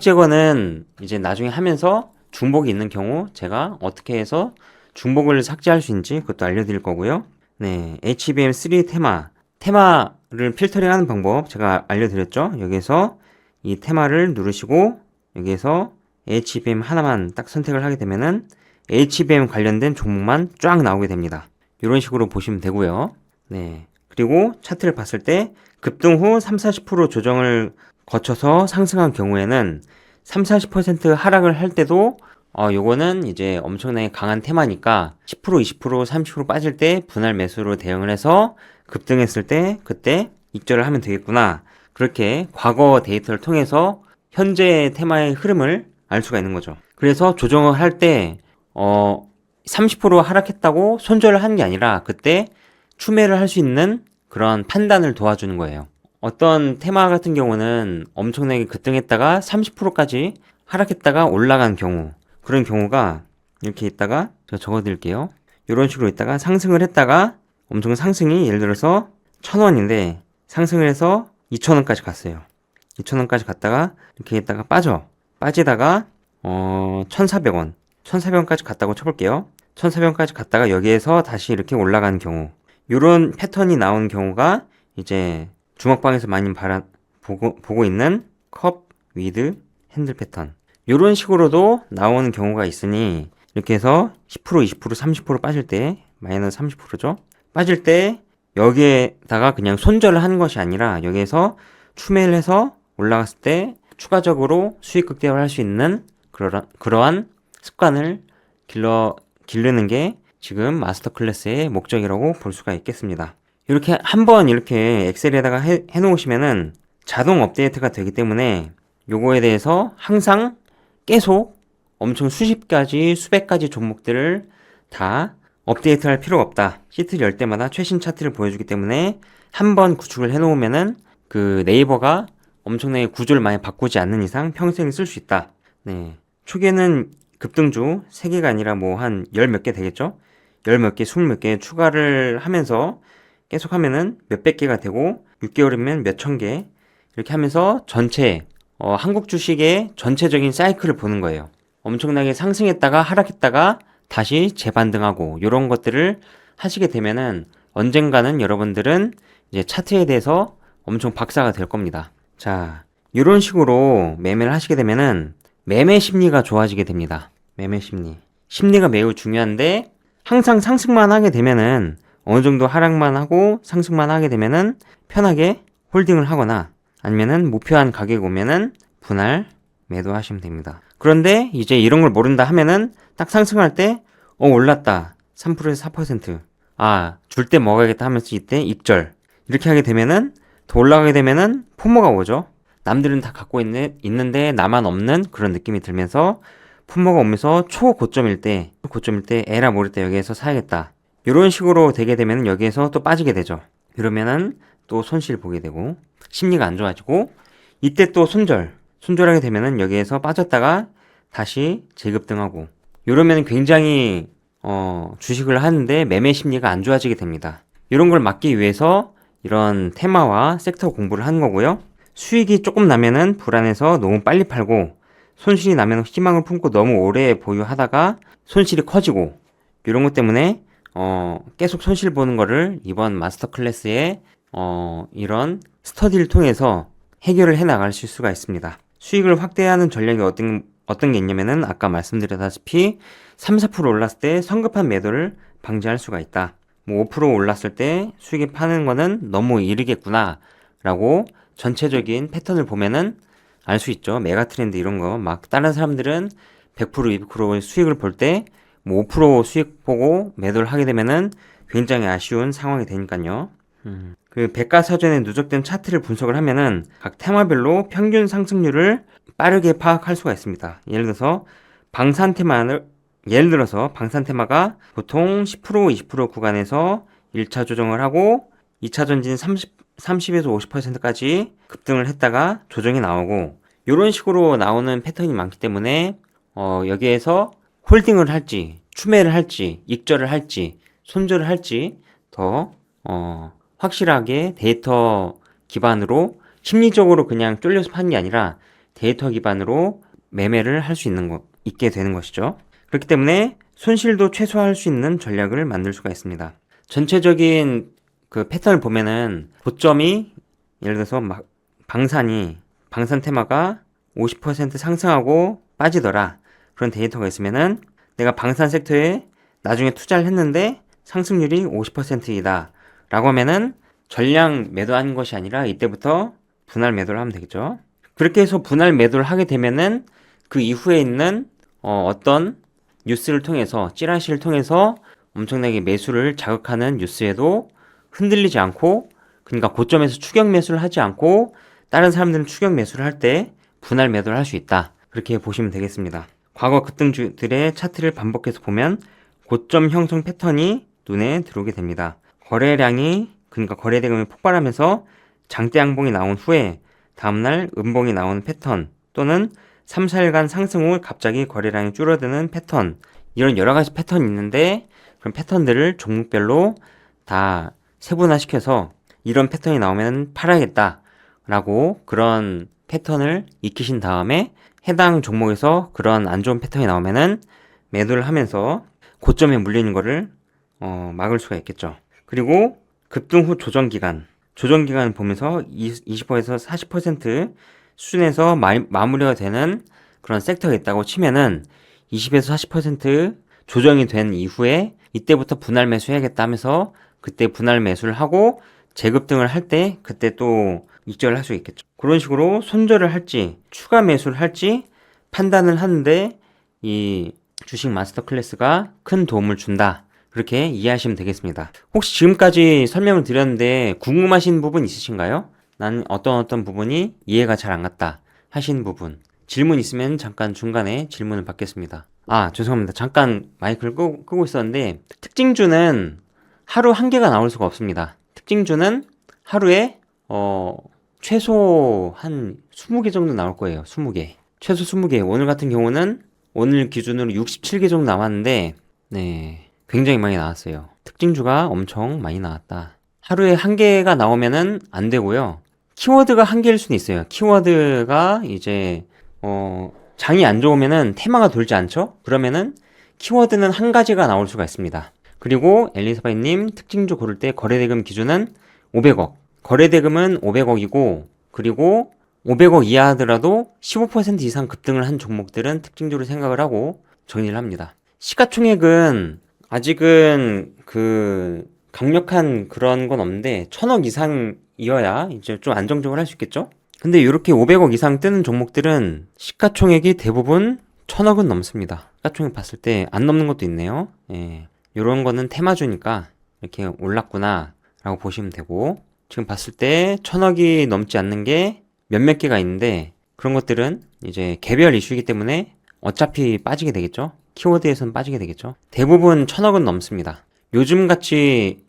제거는 이제 나중에 하면서 중복이 있는 경우 제가 어떻게 해서 중복을 삭제할 수 있는지 그것도 알려드릴 거고요. 네, HBM3 테마를 필터링하는 방법 제가 알려드렸죠. 여기에서 이 테마를 누르시고 여기에서 HBM 하나만 딱 선택을 하게 되면은 HBM 관련된 종목만 쫙 나오게 됩니다. 이런 식으로 보시면 되고요. 네, 그리고 차트를 봤을 때 급등 후 3-40% 조정을 거쳐서 상승한 경우에는 3-40% 하락을 할 때도 요거는 이제 엄청나게 강한 테마니까 10%, 20%, 30% 빠질 때 분할 매수로 대응을 해서 급등했을 때 그때 익절을 하면 되겠구나. 그렇게 과거 데이터를 통해서 현재 테마의 흐름을 알 수가 있는 거죠. 그래서 조정을 할 때 30% 하락했다고 손절을 하는 게 아니라 그때 추매를 할 수 있는 그런 판단을 도와주는 거예요. 어떤 테마 같은 경우는 엄청나게 급등했다가 30%까지 하락했다가 올라간 경우, 그런 경우가 이렇게 있다가 제가 적어 드릴게요. 이런 식으로 있다가 상승을 했다가 엄청 상승이 예를 들어서 1,000원인데 상승을 해서 2,000원까지 갔어요. 2,000원까지 갔다가 이렇게 있다가 빠지다가 1,400원 1,400원까지 갔다고 쳐볼게요. 1,400원까지 갔다가 여기에서 다시 이렇게 올라간 경우, 이런 패턴이 나온 경우가 이제 주먹방에서 많이 보고 있는 컵 위드 핸들 패턴, 이런 식으로도 나오는 경우가 있으니 이렇게 해서 10%, 20%, 30% 빠질 때 마이너스 30%죠. 빠질 때 여기에다가 그냥 손절을 하는 것이 아니라 여기에서 추매를 해서 올라갔을 때 추가적으로 수익 극대화를 할 수 있는 그러한 습관을 기르는 게 지금 마스터 클래스의 목적이라고 볼 수가 있겠습니다. 이렇게 한번 이렇게 엑셀에다가 해 놓으시면은 자동 업데이트가 되기 때문에 요거에 대해서 항상 계속 엄청 수십 가지, 수백 가지 종목들을 다 업데이트 할 필요가 없다. 시트를 열 때마다 최신 차트를 보여주기 때문에 한번 구축을 해 놓으면은 그 네이버가 엄청나게 구조를 많이 바꾸지 않는 이상 평생 쓸 수 있다. 네. 초기에는 급등주 3개가 아니라 뭐 한 10몇 개 되겠죠? 10몇 개, 20몇 개 추가를 하면서 계속 하면은 몇백 개가 되고 6개월이면 몇천 개 이렇게 하면서 전체 한국 주식의 전체적인 사이클을 보는 거예요. 엄청나게 상승했다가 하락했다가 다시 재반등하고 이런 것들을 하시게 되면은 언젠가는 여러분들은 이제 차트에 대해서 엄청 박사가 될 겁니다. 자, 이런 식으로 매매를 하시게 되면은 매매 심리가 좋아지게 됩니다. 매매 심리가 매우 중요한데 항상 상승만 하게 되면은 어느 정도 하락만 하고 상승만 하게 되면은 편하게 홀딩을 하거나 아니면은 목표한 가격이 오면은 분할 매도하시면 됩니다. 그런데 이제 이런 걸 모른다 하면은 딱 상승할 때 올랐다 3%에서 4% 줄 때 먹어야겠다 하면서 이때 익절 이렇게 하게 되면은 더 올라가게 되면은 포모가 오죠. 남들은 다 갖고 있는데 나만 없는 그런 느낌이 들면서 품목가 오면서 초고점일 때 에라 모를 때 여기에서 사야겠다. 이런 식으로 되게 되면 여기에서 또 빠지게 되죠. 이러면은 또 손실 보게 되고 심리가 안 좋아지고 이때 또 손절하게 되면은 여기에서 빠졌다가 다시 재급등하고 이러면 굉장히 주식을 하는데 매매 심리가 안 좋아지게 됩니다. 이런 걸 막기 위해서 이런 테마와 섹터 공부를 하는 거고요. 수익이 조금 나면은 불안해서 너무 빨리 팔고 손실이 나면 희망을 품고 너무 오래 보유하다가 손실이 커지고 이런 것 때문에 계속 손실 보는 거를 이번 마스터 클래스에 이런 스터디를 통해서 해결을 해 나갈 수가 있습니다. 수익을 확대하는 전략이 어떤 게 있냐면은 아까 말씀드렸다시피 3-4% 올랐을 때 성급한 매도를 방지할 수가 있다. 뭐 5% 올랐을 때 수익이 파는 거는 너무 이르겠구나 라고 전체적인 패턴을 보면은 알 수 있죠. 메가 트렌드 이런 거 막 다른 사람들은 100%, 200% 수익을 볼 때 뭐 5% 수익 보고 매도를 하게 되면은 굉장히 아쉬운 상황이 되니까요. 그 백과사전에 누적된 차트를 분석을 하면은 각 테마별로 평균 상승률을 빠르게 파악할 수가 있습니다. 예를 들어서 방산 테마가 보통 10%, 20% 구간에서 1차 조정을 하고 2차 전진 30에서 50%까지 급등을 했다가 조정이 나오고 이런 식으로 나오는 패턴이 많기 때문에 여기에서 홀딩을 할지 추매를 할지 익절을 할지 손절을 할지 더 확실하게 데이터 기반으로 심리적으로 그냥 쫄려서 파는 게 아니라 데이터 기반으로 매매를 할 수 있게 되는 것이죠. 그렇기 때문에 손실도 최소화할 수 있는 전략을 만들 수가 있습니다. 전체적인 그 패턴을 보면은 고점이 예를 들어서 막 방산 테마가 50% 상승하고 빠지더라. 그런 데이터가 있으면은 내가 방산 섹터에 나중에 투자를 했는데 상승률이 50%이다. 라고 하면은 전량 매도하는 것이 아니라 이때부터 분할 매도를 하면 되겠죠. 그렇게 해서 분할 매도를 하게 되면은 그 이후에 있는 어떤 뉴스를 통해서 찌라시를 통해서 엄청나게 매수를 자극하는 뉴스에도 흔들리지 않고, 그러니까 고점에서 추격 매수를 하지 않고 다른 사람들은 추격 매수를 할 때 분할 매도를 할 수 있다. 그렇게 보시면 되겠습니다. 과거 급등주들의 차트를 반복해서 보면 고점 형성 패턴이 눈에 들어오게 됩니다. 그러니까 거래대금이 폭발하면서 장대 양봉이 나온 후에 다음날 음봉이 나오는 패턴, 또는 3, 4일간 상승 후 갑자기 거래량이 줄어드는 패턴, 이런 여러 가지 패턴이 있는데 그런 패턴들을 종목별로 다 세분화시켜서 이런 패턴이 나오면 팔아야겠다 라고 그런 패턴을 익히신 다음에 해당 종목에서 그런 안 좋은 패턴이 나오면은 매도를 하면서 고점에 물리는 거를 막을 수가 있겠죠. 그리고 급등 후 조정기간 보면서 20%에서 40% 수준에서 마무리가 되는 그런 섹터가 있다고 치면은 20에서 40% 조정이 된 이후에 이때부터 분할 매수해야겠다 하면서 그때 분할 매수를 하고 재급등을 할 때 그때 또 익절을 할 수 있겠죠. 그런 식으로 손절을 할지 추가 매수를 할지 판단을 하는데 이 주식 마스터 클래스가 큰 도움을 준다. 그렇게 이해하시면 되겠습니다. 혹시 지금까지 설명을 드렸는데 궁금하신 부분 있으신가요? 난 어떤 부분이 이해가 잘 안 갔다 하신 부분, 질문 있으면 잠깐 중간에 질문을 받겠습니다. 죄송합니다. 잠깐 마이크를 끄고 있었는데, 특징주는 하루 한 개가 나올 수가 없습니다. 특징주는 하루에 최소 한 20개 정도 나올 거예요. 20개. 최소 20개. 오늘 같은 경우는 오늘 기준으로 67개 정도 나왔는데, 네, 굉장히 많이 나왔어요. 특징주가 엄청 많이 나왔다. 하루에 한 개가 나오면은 안 되고요. 키워드가 한 개일 수는 있어요. 키워드가 이제 장이 안 좋으면은 테마가 돌지 않죠? 그러면은 키워드는 한 가지가 나올 수가 있습니다. 그리고 엘리사바님, 특징주 고를 때 거래대금 기준은 500억. 거래대금은 500억이고, 그리고 500억 이하 하더라도 15% 이상 급등을 한 종목들은 특징주로 생각을 하고 정리를 합니다. 시가총액은 아직은 강력한 그런 건 없는데 1000억 이상이어야 이제 좀 안정적으로 할 수 있겠죠? 근데 이렇게 500억 이상 뜨는 종목들은 시가총액이 대부분 1000억은 넘습니다. 시가총액 봤을 때 안 넘는 것도 있네요. 예. 요런 거는 테마주니까 이렇게 올랐구나 라고 보시면 되고, 지금 봤을 때 1000억이 넘지 않는 게 몇몇 개가 있는데 그런 것들은 이제 개별 이슈이기 때문에 어차피 빠지게 되겠죠. 키워드에서는 빠지게 되겠죠. 대부분 1000억은 넘습니다. 요즘같이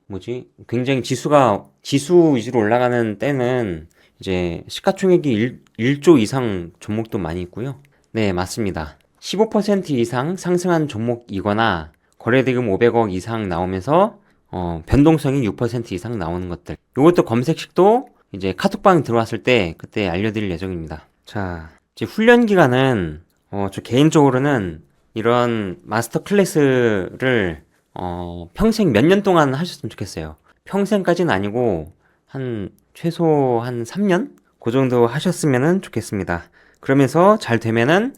굉장히 지수 위주로 올라가는 때는 이제 시가총액이 1조 이상 종목도 많이 있고요. 네, 맞습니다. 15% 이상 상승한 종목이거나 거래대금 500억 이상 나오면서 변동성이 6% 이상 나오는 것들. 이것도 검색식도 이제 카톡방 들어왔을 때 그때 알려드릴 예정입니다. 자, 이제 훈련 기간은 저 개인적으로는 이런 마스터 클래스를 평생 몇 년 동안 하셨으면 좋겠어요. 평생까지는 아니고 최소 한 3년? 그 정도 하셨으면 좋겠습니다. 그러면서 잘 되면은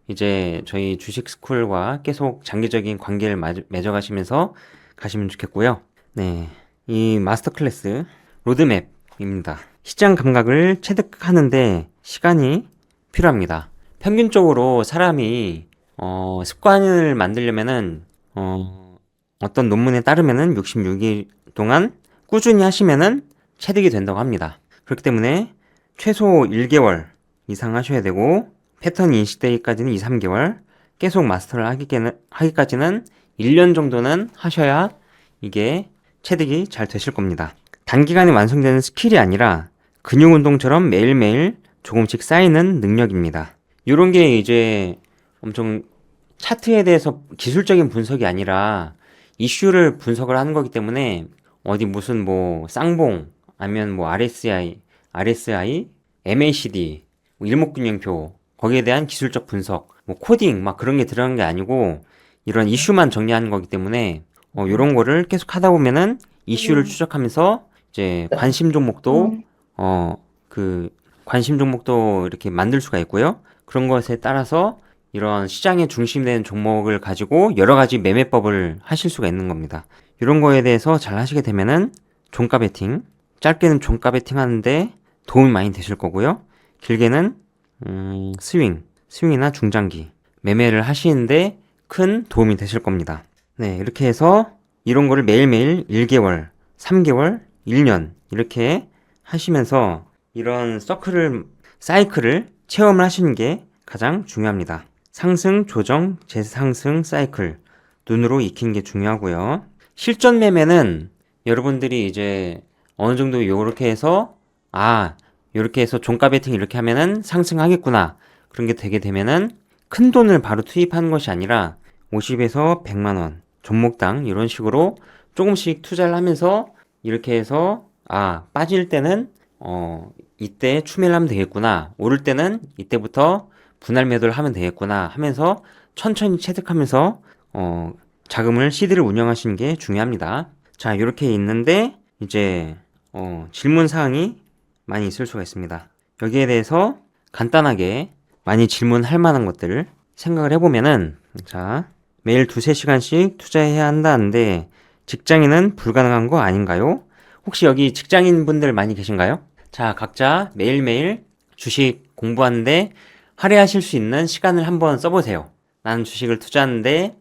이제 저희 주식 스쿨과 계속 장기적인 관계를 맺어가시면서 가시면 좋겠고요. 네, 이 마스터 클래스 로드맵입니다. 시장 감각을 체득하는데 시간이 필요합니다. 평균적으로 사람이 습관을 만들려면은 어떤 논문에 따르면은 66일 동안 꾸준히 하시면은 체득이 된다고 합니다. 그렇기 때문에 최소 1개월 이상 하셔야 되고, 패턴이 인식되기까지는 2, 3개월, 계속 마스터를 하기까지는 1년 정도는 하셔야 이게 체득이 잘 되실 겁니다. 단기간에 완성되는 스킬이 아니라 근육 운동처럼 매일매일 조금씩 쌓이는 능력입니다. 이런 게 이제 엄청 차트에 대해서 기술적인 분석이 아니라 이슈를 분석을 하는 거기 때문에 어디 무슨 쌍봉 아니면 RSI, MACD, 일목균형표 거기에 대한 기술적 분석, 코딩 막 그런 게 들어간 게 아니고 이런 이슈만 정리하는 거기 때문에 이런 거를 계속 하다 보면은 이슈를 추적하면서 이제 관심 종목도 이렇게 만들 수가 있고요. 그런 것에 따라서 이런 시장에 중심된 종목을 가지고 여러 가지 매매법을 하실 수가 있는 겁니다. 이런 거에 대해서 잘 하시게 되면은 종가 베팅, 짧게는 종가 베팅 하는데 도움이 많이 되실 거고요. 길게는 스윙이나 중장기 매매를 하시는데 큰 도움이 되실 겁니다. 네, 이렇게 해서 이런 거를 매일매일 1개월, 3개월, 1년 이렇게 하시면서 이런 사이클을 체험을 하시는 게 가장 중요합니다. 상승, 조정, 재상승 사이클 눈으로 익히는 게 중요하고요. 실전 매매는 여러분들이 이제 어느 정도 요렇게 해서 요렇게 해서 종가 베팅 이렇게 하면은 상승하겠구나. 그런 게 되게 되면은 큰 돈을 바로 투입하는 것이 아니라 50에서 100만 원 종목당 이런 식으로 조금씩 투자를 하면서 이렇게 해서 빠질 때는 이때 추매를 하면 되겠구나. 오를 때는 이때부터 분할 매도를 하면 되겠구나 하면서 천천히 체득하면서 자금을 시드를 운영하시는 게 중요합니다. 자, 이렇게 있는데 이제 질문 사항이 많이 있을 수가 있습니다. 여기에 대해서 간단하게 많이 질문할 만한 것들을 생각을 해보면은 자, 매일 2-3시간씩 투자해야 한다는데 직장인은 불가능한 거 아닌가요? 혹시 여기 직장인 분들 많이 계신가요? 자, 각자 매일매일 주식 공부하는데 할애하실 수 있는 시간을 한번 써보세요. 나는 주식을 투자하는데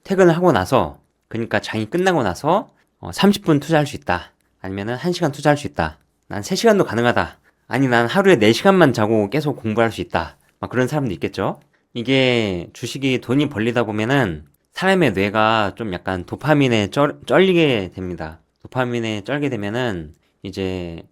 퇴근을 하고 나서, 그러니까 장이 끝나고 나서 30분 투자할 수 있다. 아니면은 1시간 투자할 수 있다. 난 3시간도 가능하다. 아니, 난 하루에 4시간만 자고 계속 공부할 수 있다. 막 그런 사람도 있겠죠. 이게 주식이 돈이 벌리다 보면은 사람의 뇌가 좀 약간 도파민에 쩔리게 됩니다. 도파민에 쩔게 되면은 이제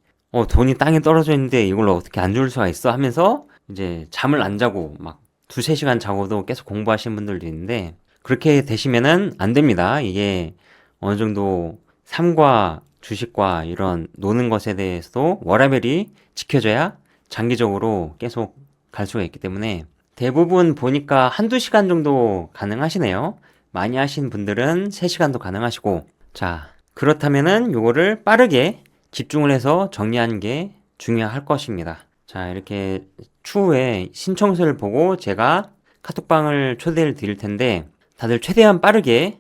돈이 땅에 떨어져 있는데 이걸로 어떻게 안 죽을 수가 있어 하면서 이제 잠을 안 자고 막 2-3시간 자고도 계속 공부하시는 분들도 있는데 그렇게 되시면은 안 됩니다. 이게 어느 정도 삶과 주식과 이런 노는 것에 대해서도 워라밸이 지켜져야 장기적으로 계속 갈 수가 있기 때문에 대부분 보니까 1-2시간 정도 가능하시네요. 많이 하신 분들은 3시간도 가능하시고 자, 그렇다면은 요거를 빠르게 집중을 해서 정리하는 게 중요할 것입니다. 자, 이렇게 추후에 신청서를 보고 제가 카톡방을 초대를 드릴 텐데 다들 최대한 빠르게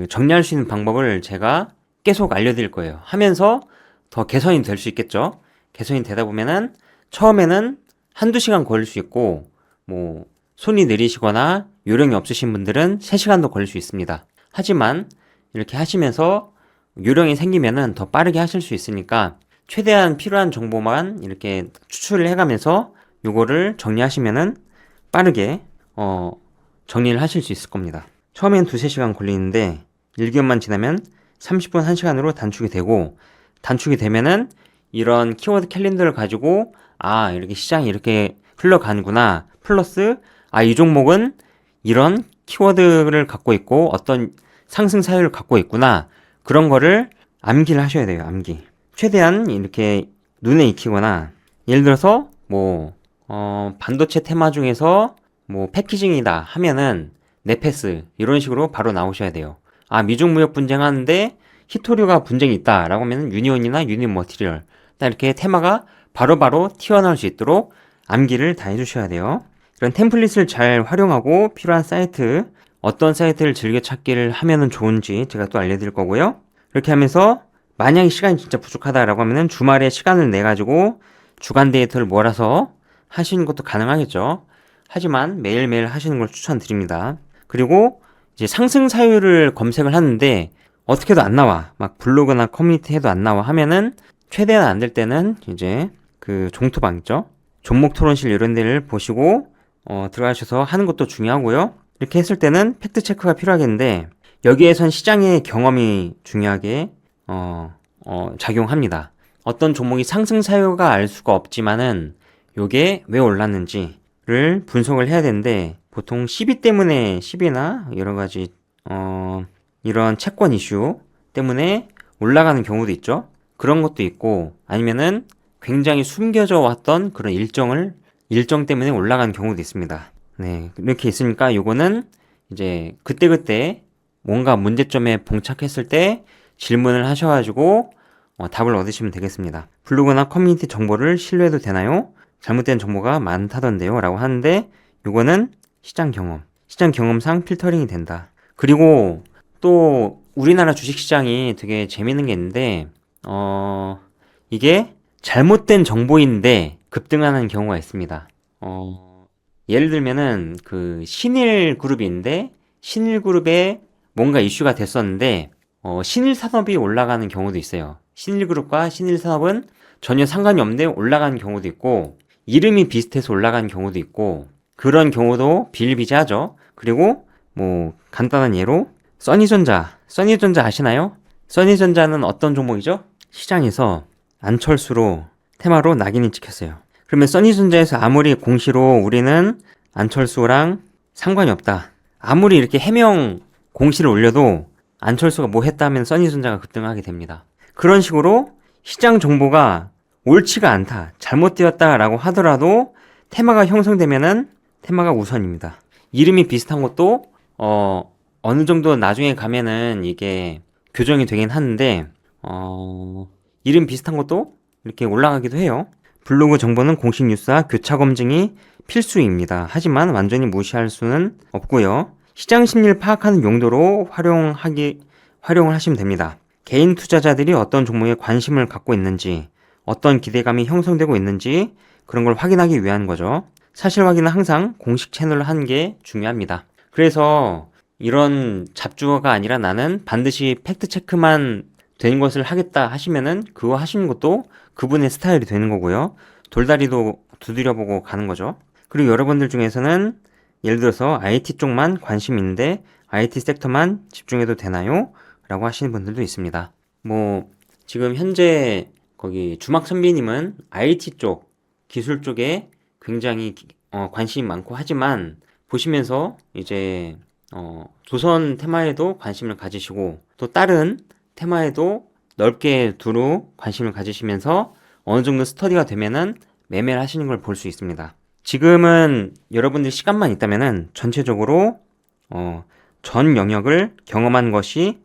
정리할 수 있는 방법을 제가 계속 알려드릴 거예요. 하면서 더 개선이 될 수 있겠죠. 개선이 되다 보면은 처음에는 1-2시간 걸릴 수 있고 뭐 손이 느리시거나 요령이 없으신 분들은 3시간도 걸릴 수 있습니다. 하지만 이렇게 하시면서 요령이 생기면은 더 빠르게 하실 수 있으니까 최대한 필요한 정보만 이렇게 추출을 해가면서 요거를 정리하시면은 빠르게 정리를 하실 수 있을 겁니다. 처음엔 2-3시간 걸리는데 1개월만 지나면 30분 1시간으로 단축이 되고 단축이 되면은 이런 키워드 캘린더를 가지고 이렇게 시장이 이렇게 흘러가는구나. 플러스 이 종목은 이런 키워드를 갖고 있고 어떤 상승 사유를 갖고 있구나. 그런 거를 암기를 하셔야 돼요. 암기. 최대한 이렇게 눈에 익히거나 예를 들어서 반도체 테마 중에서 패키징이다 하면은 네페스 이런 식으로 바로 나오셔야 돼요. 미중 무역 분쟁하는데 히토류가 분쟁이 있다 라고 하면 유니온이나 유니머티리얼 딱 이렇게 테마가 바로바로 튀어나올 수 있도록 암기를 다 해주셔야 돼요. 이런 템플릿을 잘 활용하고 필요한 사이트 어떤 사이트를 즐겨찾기를 하면은 좋은지 제가 또 알려드릴 거고요. 이렇게 하면서 만약에 시간이 진짜 부족하다라고 하면은 주말에 시간을 내 가지고 주간 데이터를 몰아서 하시는 것도 가능하겠죠. 하지만 매일매일 하시는 걸 추천드립니다. 그리고 이제 상승 사유를 검색을 하는데 어떻게도 안 나와. 막 블로그나 커뮤니티 해도 안 나와 하면은 최대한 안 될 때는 이제 그 종토방 있죠. 종목 토론실 이런 데를 보시고 들어가셔서 하는 것도 중요하고요. 이렇게 했을 때는 팩트 체크가 필요하겠는데 여기에선 시장의 경험이 중요하게 작용합니다. 어떤 종목이 상승 사유가 알 수가 없지만은 요게 왜 올랐는지를 분석을 해야 되는데 보통 시비 때문에 시비나 여러 가지 이런 채권 이슈 때문에 올라가는 경우도 있죠. 그런 것도 있고 아니면은 굉장히 숨겨져 왔던 그런 일정 때문에 올라가는 경우도 있습니다. 네, 이렇게 있으니까 요거는 이제 그때그때 뭔가 문제점에 봉착했을 때 질문을 하셔가지고 답을 얻으시면 되겠습니다. 블로그나 커뮤니티 정보를 신뢰해도 되나요? 잘못된 정보가 많다던데요 라고 하는데, 요거는 시장 경험상 필터링이 된다. 그리고 또 우리나라 주식시장이 되게 재밌는 게 있는데, 이게 잘못된 정보인데 급등하는 경우가 있습니다. 예를 들면은 그 신일그룹인데, 신일그룹에 뭔가 이슈가 됐었는데 신일산업이 올라가는 경우도 있어요. 신일그룹과 신일산업은 전혀 상관이 없는데 올라가는 경우도 있고, 이름이 비슷해서 올라가는 경우도 있고, 그런 경우도 비일비재하죠. 그리고 뭐 간단한 예로 써니전자 아시나요? 써니전자는 어떤 종목이죠? 시장에서 안철수로 테마로 낙인이 찍혔어요. 그러면 써니전자에서 아무리 공시로 우리는 안철수랑 상관이 없다, 아무리 이렇게 해명 공시를 올려도 안철수가 뭐 했다 하면 써니전자가 급등하게 됩니다. 그런 식으로 시장 정보가 옳지가 않다, 잘못되었다라고 하더라도 테마가 형성되면은 테마가 우선입니다. 이름이 비슷한 것도 어느 정도 나중에 가면은 이게 교정이 되긴 하는데 이름 비슷한 것도 이렇게 올라가기도 해요. 블로그 정보는 공식 뉴스와 교차 검증이 필수입니다. 하지만 완전히 무시할 수는 없고요. 시장 심리를 파악하는 용도로 활용을 하시면 됩니다. 개인 투자자들이 어떤 종목에 관심을 갖고 있는지, 어떤 기대감이 형성되고 있는지 그런 걸 확인하기 위한 거죠. 사실 확인은 항상 공식 채널로 하는 게 중요합니다. 그래서 이런 잡주어가 아니라 나는 반드시 팩트 체크만 되는 것을 하겠다 하시면은 그거 하시는 것도 그분의 스타일이 되는 거고요. 돌다리도 두드려보고 가는 거죠. 그리고 여러분들 중에서는 예를 들어서 IT 쪽만 관심 있는데 IT 섹터만 집중해도 되나요? 라고 하시는 분들도 있습니다. 뭐 지금 현재 거기 주막 선비님은 IT 쪽, 기술 쪽에 굉장히 관심이 많고, 하지만 보시면서 이제 조선 테마에도 관심을 가지시고 또 다른 테마에도 넓게 두루 관심을 가지시면서 어느 정도 스터디가 되면은 매매를 하시는 걸 볼 수 있습니다. 지금은 여러분들 시간만 있다면은 전체적으로 전 영역을 경험한 것이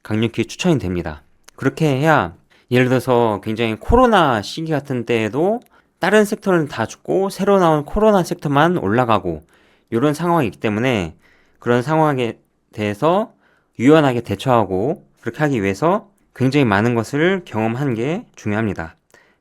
강력히 추천이 됩니다. 그렇게 해야, 예를 들어서 굉장히 코로나 시기 같은 때에도 다른 섹터는 다 죽고 새로 나온 코로나 섹터만 올라가고 이런 상황이 있기 때문에, 그런 상황에 대해서 유연하게 대처하고 그렇게 하기 위해서 굉장히 많은 것을 경험하는 게 중요합니다.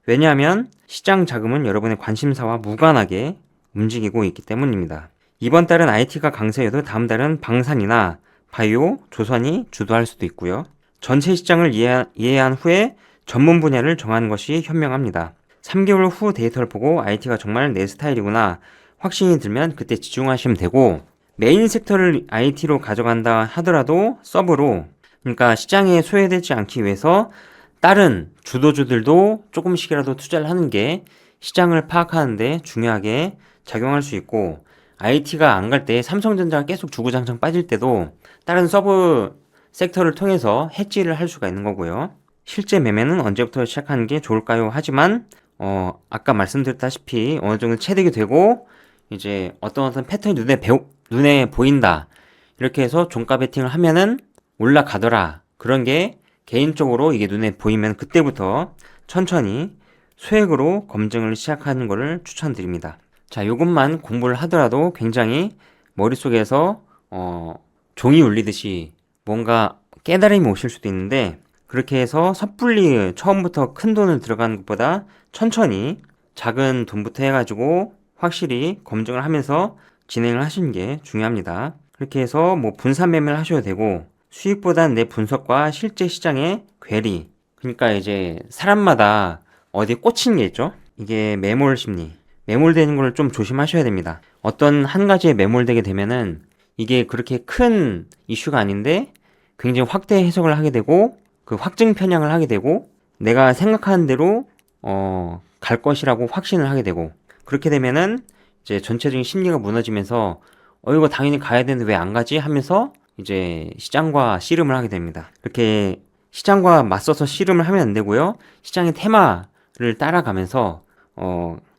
왜냐하면 시장 자금은 여러분의 관심사와 무관하게 움직이고 있기 때문입니다. 이번 달은 IT가 강세여도 다음 달은 방산이나 바이오, 조선이 주도할 수도 있고요. 전체 시장을 이해한 후에 전문 분야를 정하는 것이 현명합니다. 3개월 후 데이터를 보고 IT가 정말 내 스타일이구나 확신이 들면 그때 집중하시면 되고, 메인 섹터를 IT로 가져간다 하더라도 서브로, 그러니까 시장에 소외되지 않기 위해서 다른 주도주들도 조금씩이라도 투자를 하는 게 시장을 파악하는데 중요하게 작용할 수 있고, IT가 안 갈 때 삼성전자가 계속 주구장창 빠질 때도 다른 서브 섹터를 통해서 해지를 할 수가 있는 거고요. 실제 매매는 언제부터 시작하는 게 좋을까요? 하지만 아까 말씀드렸다시피 어느 정도 체득이 되고 이제 어떤 패턴이 눈에 보인다, 이렇게 해서 종가 베팅을 하면은 올라가더라, 그런 게 개인적으로 이게 눈에 보이면 그때부터 천천히 소액으로 검증을 시작하는 것을 추천드립니다. 자, 요것만 공부를 하더라도 굉장히 머릿속에서 종이 울리듯이 뭔가 깨달음이 오실 수도 있는데, 그렇게 해서 섣불리 처음부터 큰 돈을 들어가는 것보다 천천히 작은 돈부터 해가지고 확실히 검증을 하면서 진행을 하시는 게 중요합니다. 그렇게 해서 뭐 분산 매매를 하셔도 되고, 수익보다는 내 분석과 실제 시장의 괴리, 그러니까 이제 사람마다 어디에 꽂히는 게 있죠. 이게 매몰 심리, 매몰되는 걸 좀 조심하셔야 됩니다. 어떤 한 가지에 매몰되게 되면은 이게 그렇게 큰 이슈가 아닌데 굉장히 확대 해석을 하게 되고, 그 확증 편향을 하게 되고, 내가 생각하는 대로 갈 것이라고 확신을 하게 되고, 그렇게 되면은 이제 전체적인 심리가 무너지면서 이거 당연히 가야 되는데 왜 안 가지 하면서 이제 시장과 씨름을 하게 됩니다. 그렇게 시장과 맞서서 씨름을 하면 안 되고요. 시장의 테마를 따라가면서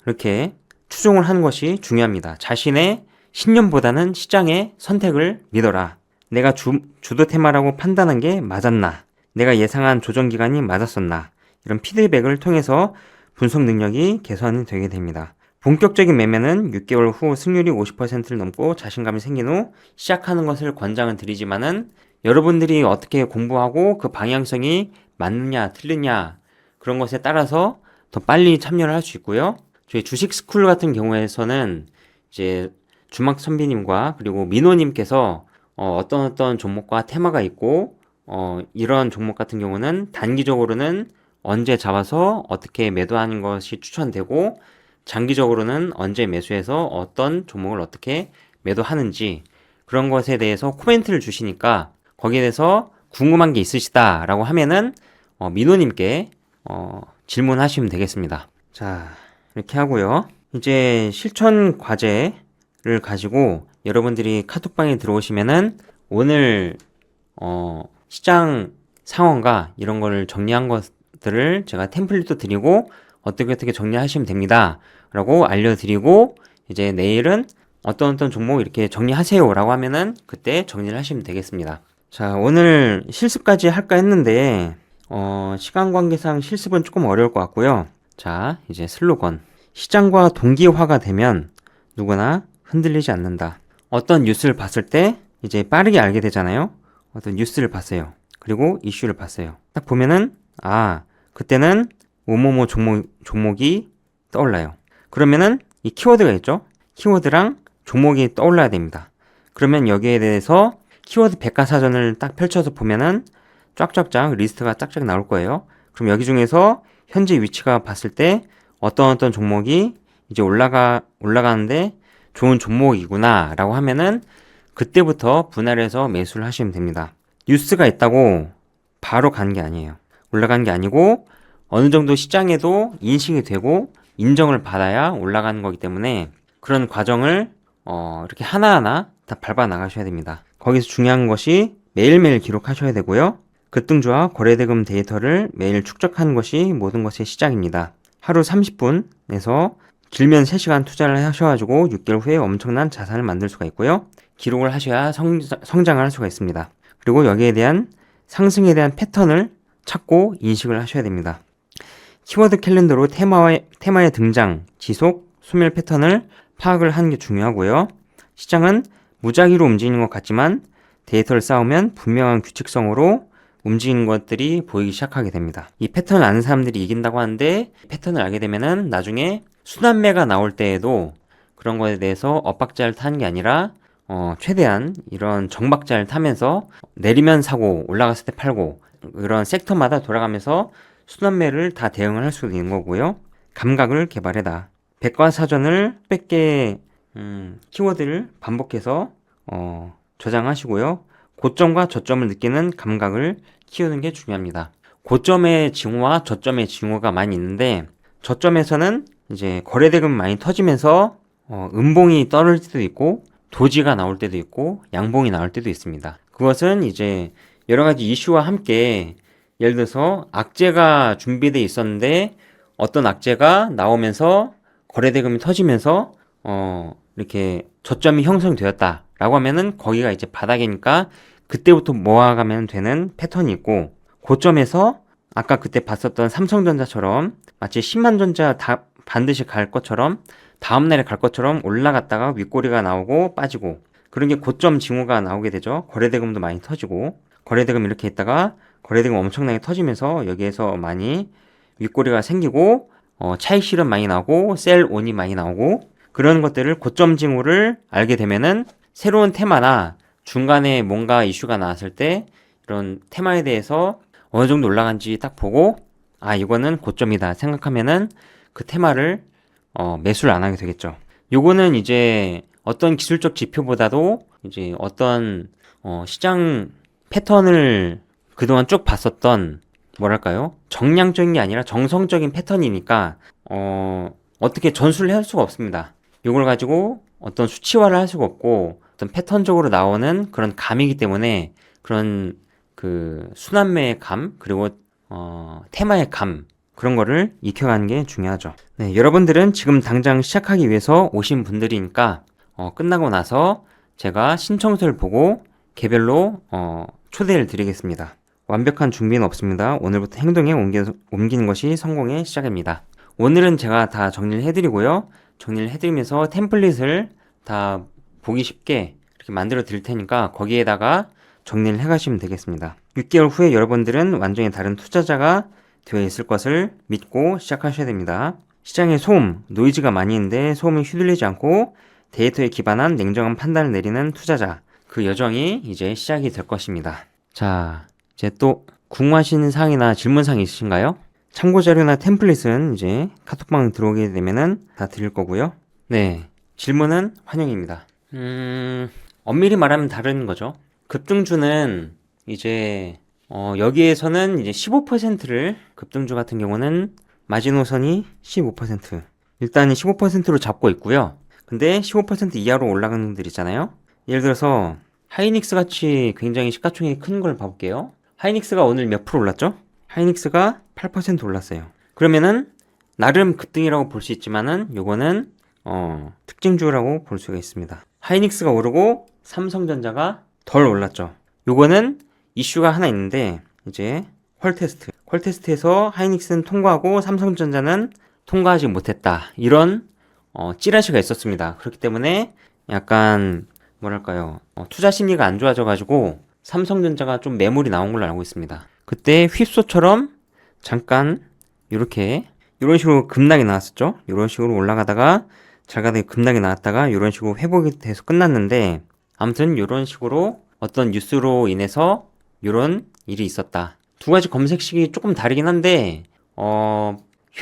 이렇게 추종을 하는 것이 중요합니다. 자신의 신념보다는 시장의 선택을 믿어라. 내가 주도 테마라고 판단한 게 맞았나? 내가 예상한 조정 기간이 맞았었나? 이런 피드백을 통해서 분석 능력이 개선이 되게 됩니다. 본격적인 매매는 6개월 후 승률이 50%를 넘고 자신감이 생긴 후 시작하는 것을 권장은 드리지만은 여러분들이 어떻게 공부하고 그 방향성이 맞느냐 틀리냐 그런 것에 따라서 더 빨리 참여를 할 수 있고요. 저희 주식 스쿨 같은 경우에서는 이제 주막 선비님과 그리고 민호님께서 어떤 종목과 테마가 있고 이런 종목 같은 경우는 단기적으로는 언제 잡아서 어떻게 매도하는 것이 추천되고 장기적으로는 언제 매수해서 어떤 종목을 어떻게 매도하는지 그런 것에 대해서 코멘트를 주시니까 거기에 대해서 궁금한 게 있으시다라고 하면은 민호님께 질문하시면 되겠습니다. 자, 이렇게 하고요. 이제 실천 과제를 가지고 여러분들이 카톡방에 들어오시면은 오늘 시장 상황과 이런 거를 정리한 것들을 제가 템플릿도 드리고 어떻게 정리하시면 됩니다 라고 알려드리고 이제 내일은 어떤 종목 이렇게 정리하세요 라고 하면은 그때 정리를 하시면 되겠습니다. 자, 오늘 실습까지 할까 했는데 시간 관계상 실습은 조금 어려울 것 같고요. 자, 이제 슬로건. 시장과 동기화가 되면 누구나 흔들리지 않는다. 어떤 뉴스를 봤을 때 이제 빠르게 알게 되잖아요. 어떤 뉴스를 봤어요. 그리고 이슈를 봤어요. 딱 보면은 그때는 뭐뭐뭐 종목이 떠올라요. 그러면은 이 키워드가 있죠. 키워드랑 종목이 떠올라야 됩니다. 그러면 여기에 대해서 키워드 백과사전을 딱 펼쳐서 보면은 쫙쫙쫙 리스트가 쫙쫙 나올 거예요. 그럼 여기 중에서 현재 위치가 봤을 때 어떤 종목이 이제 올라가는데 좋은 종목이구나 라고 하면은 그때부터 분할해서 매수를 하시면 됩니다. 뉴스가 있다고 바로 가는 게 아니에요. 올라가는 게 아니고 어느 정도 시장에도 인식이 되고 인정을 받아야 올라가는 거기 때문에 그런 과정을 이렇게 하나하나 다 밟아 나가셔야 됩니다. 거기서 중요한 것이 매일매일 기록하셔야 되고요. 급등주와 거래대금 데이터를 매일 축적하는 것이 모든 것의 시작입니다. 하루 30분에서 길면 3시간 투자를 하셔가지고 6개월 후에 엄청난 자산을 만들 수가 있고요. 기록을 하셔야 성장을 할 수가 있습니다. 그리고 여기에 대한 상승에 대한 패턴을 찾고 인식을 하셔야 됩니다. 키워드 캘린더로 테마의 등장, 지속, 소멸 패턴을 파악을 하는 게 중요하고요. 시장은 무작위로 움직이는 것 같지만 데이터를 쌓으면 분명한 규칙성으로 움직이는 것들이 보이기 시작하게 됩니다. 이 패턴을 아는 사람들이 이긴다고 하는데 패턴을 알게 되면은 나중에 순환매가 나올 때에도 그런 것에 대해서 엇박자를 타는 게 아니라 최대한 이런 정박자를 타면서 내리면 사고 올라갔을 때 팔고 이런 섹터마다 돌아가면서 순환매를 다 대응을 할 수 있는 거고요. 감각을 개발해라. 백과사전을 100개 키워드를 반복해서 저장하시고요. 고점과 저점을 느끼는 감각을 키우는 게 중요합니다. 고점의 징후와 저점의 징후가 많이 있는데 저점에서는 이제 거래대금 많이 터지면서 음봉이 떨어질 때도 있고 도지가 나올 때도 있고 양봉이 나올 때도 있습니다. 그것은 이제 여러 가지 이슈와 함께 예를 들어서 악재가 준비되어 있었는데 어떤 악재가 나오면서 거래대금이 터지면서 이렇게 저점이 형성되었다라고 하면은 거기가 이제 바닥이니까 그때부터 모아가면 되는 패턴이 있고 고점에서 아까 그때 봤었던 삼성전자처럼 마치 10만 전자 다 반드시 갈 것처럼 다음날에 갈 것처럼 올라갔다가 윗꼬리가 나오고 빠지고 그런 게 고점 징후가 나오게 되죠. 거래대금도 많이 터지고 거래대금 이렇게 있다가 거래대금 엄청나게 터지면서 여기에서 많이 윗꼬리가 생기고 차익 실현 많이 나오고 셀 온이 많이 나오고 그런 것들을 고점 징후를 알게 되면은 새로운 테마나 중간에 뭔가 이슈가 나왔을 때 이런 테마에 대해서 어느 정도 올라간지 딱 보고 이거는 고점이다 생각하면은 그 테마를 매수를 안 하게 되겠죠. 요거는 이제 어떤 기술적 지표보다도 이제 어떤 시장 패턴을 그동안 쭉 봤었던 뭐랄까요? 정량적인 게 아니라 정성적인 패턴이니까 어떻게 전술을 할 수가 없습니다. 이걸 가지고 어떤 수치화를 할 수가 없고 어떤 패턴적으로 나오는 그런 감이기 때문에 그런 그 순환매의 감 그리고 테마의 감 그런 거를 익혀가는 게 중요하죠. 네, 여러분들은 지금 당장 시작하기 위해서 오신 분들이니까 끝나고 나서 제가 신청서를 보고 개별로 초대를 드리겠습니다. 완벽한 준비는 없습니다. 오늘부터 행동에 옮기는 것이 성공의 시작입니다. 오늘은 제가 다 정리를 해드리고요. 정리를 해드리면서 템플릿을 다 보기 쉽게 이렇게 만들어 드릴 테니까 거기에다가 정리를 해가시면 되겠습니다. 6개월 후에 여러분들은 완전히 다른 투자자가 되어 있을 것을 믿고 시작하셔야 됩니다. 시장에 소음, 노이즈가 많이 있는데 소음에 휘둘리지 않고 데이터에 기반한 냉정한 판단을 내리는 투자자, 그 여정이 이제 시작이 될 것입니다. 자, 이제 또 궁금하신 사항이나 질문사항 있으신가요? 참고자료나 템플릿은 이제 카톡방 들어오게 되면은 다 드릴 거고요. 네, 질문은 환영입니다. 엄밀히 말하면 다른 거죠. 급등주는 이제 여기에서는 이제 15%를 급등주 같은 경우는 마지노선이 15%. 일단 15%로 잡고 있고요. 근데 15% 이하로 올라가는 분들 있잖아요. 예를 들어서 하이닉스 같이 굉장히 시가총액이 큰 걸 봐볼게요. 하이닉스가 오늘 몇 프로 올랐죠? 하이닉스가 8% 올랐어요. 그러면은 나름 급등이라고 볼 수 있지만은 요거는 특징주라고 볼 수가 있습니다. 하이닉스가 오르고 삼성전자가 덜 올랐죠. 요거는 이슈가 하나 있는데 이제 퀄테스트에서 하이닉스는 통과하고 삼성전자는 통과하지 못했다. 이런 찌라시가 있었습니다. 그렇기 때문에 약간 뭐랄까요, 투자 심리가 안 좋아져 가지고 삼성전자가 좀 매물이 나온 걸로 알고 있습니다. 그때 휩소처럼 잠깐 이렇게 이런 식으로 급락이 나왔었죠. 이런 식으로 올라가다가 잘 가다가 급락이 나왔다가 이런 식으로 회복이 돼서 끝났는데, 아무튼 이런 식으로 어떤 뉴스로 인해서 이런 일이 있었다. 두 가지 검색식이 조금 다르긴 한데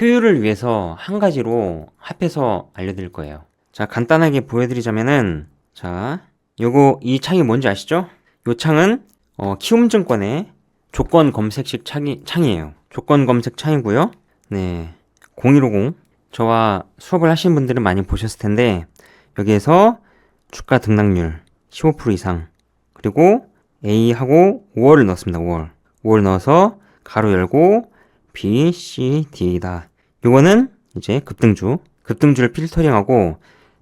효율을 위해서 한 가지로 합해서 알려드릴 거예요. 자, 간단하게 보여드리자면은, 자, 이 창이 뭔지 아시죠? 이 창은 키움증권의 조건 검색식 창이에요. 조건 검색 창이고요. 네, 0150 저와 수업을 하신 분들은 많이 보셨을 텐데, 여기에서 주가 등락률 15% 이상, 그리고 A하고 5월을 넣었습니다. 5월 넣어서 가로 열고 B, C, D다. 요거는 이제 급등주를 필터링하고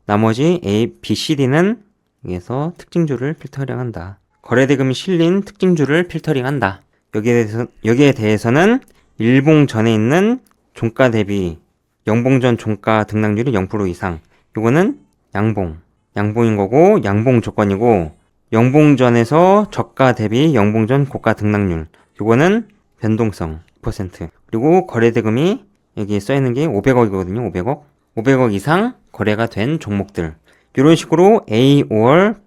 나머지 A, B, C, D는 여기에서 특징주를 필터링한다. 거래대금이 실린 특징주를 필터링한다. 여기에 대해서는 일봉 전에 있는 종가 대비 영봉 전 종가 등락률이 0% 이상. 요거는 양봉인 거고, 양봉 조건이고, 영봉 전에서 저가 대비 영봉 전 고가 등락률. 요거는 변동성 100%. 그리고 거래대금이 여기 써있는 게 500억이거든요. 500억 이상 거래가 된 종목들. 이런 식으로 A, 5월,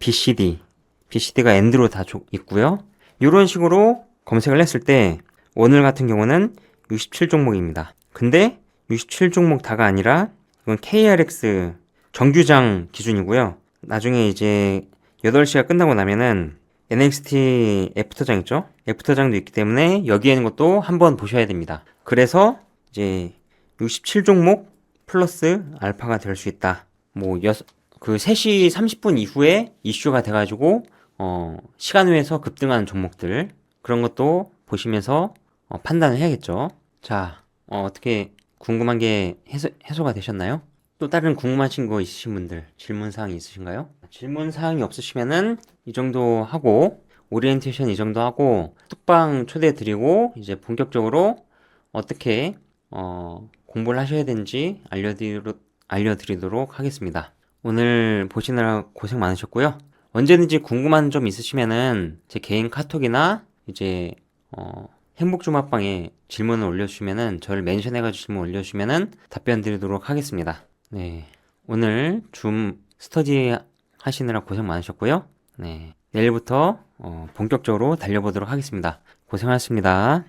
BCD가 엔드로 다 있고요. 이런 식으로 검색을 했을 때 오늘 같은 경우는 67종목입니다. 근데 67종목 다가 아니라 이건 KRX 정규장 기준이고요. 나중에 이제 8시가 끝나고 나면은 NXT 애프터장 있죠? 애프터장도 있기 때문에 여기에 있는 것도 한번 보셔야 됩니다. 그래서 이제 67종목 플러스 알파가 될 수 있다. 그 3시 30분 이후에 이슈가 돼가지고 시간 외에서 급등하는 종목들, 그런 것도 보시면서 판단을 해야겠죠. 자, 어떻게 궁금한 게 해소가 되셨나요? 또 다른 궁금하신 거 있으신 분들, 질문사항이 있으신가요? 질문사항이 없으시면은 이 정도 하고, 오리엔테이션 이 정도 하고, 톡방 초대 드리고, 이제 본격적으로 어떻게 공부를 하셔야 되는지 알려드리도록 하겠습니다. 오늘 보시느라 고생 많으셨고요. 언제든지 궁금한 점 있으시면은 제 개인 카톡이나 이제 행복주말방에 질문을 올려주시면은, 저를 멘션해가지고 질문 올려주시면은 답변 드리도록 하겠습니다. 네, 오늘 줌 스터디 하시느라 고생 많으셨고요. 네, 내일부터 본격적으로 달려보도록 하겠습니다. 고생하셨습니다.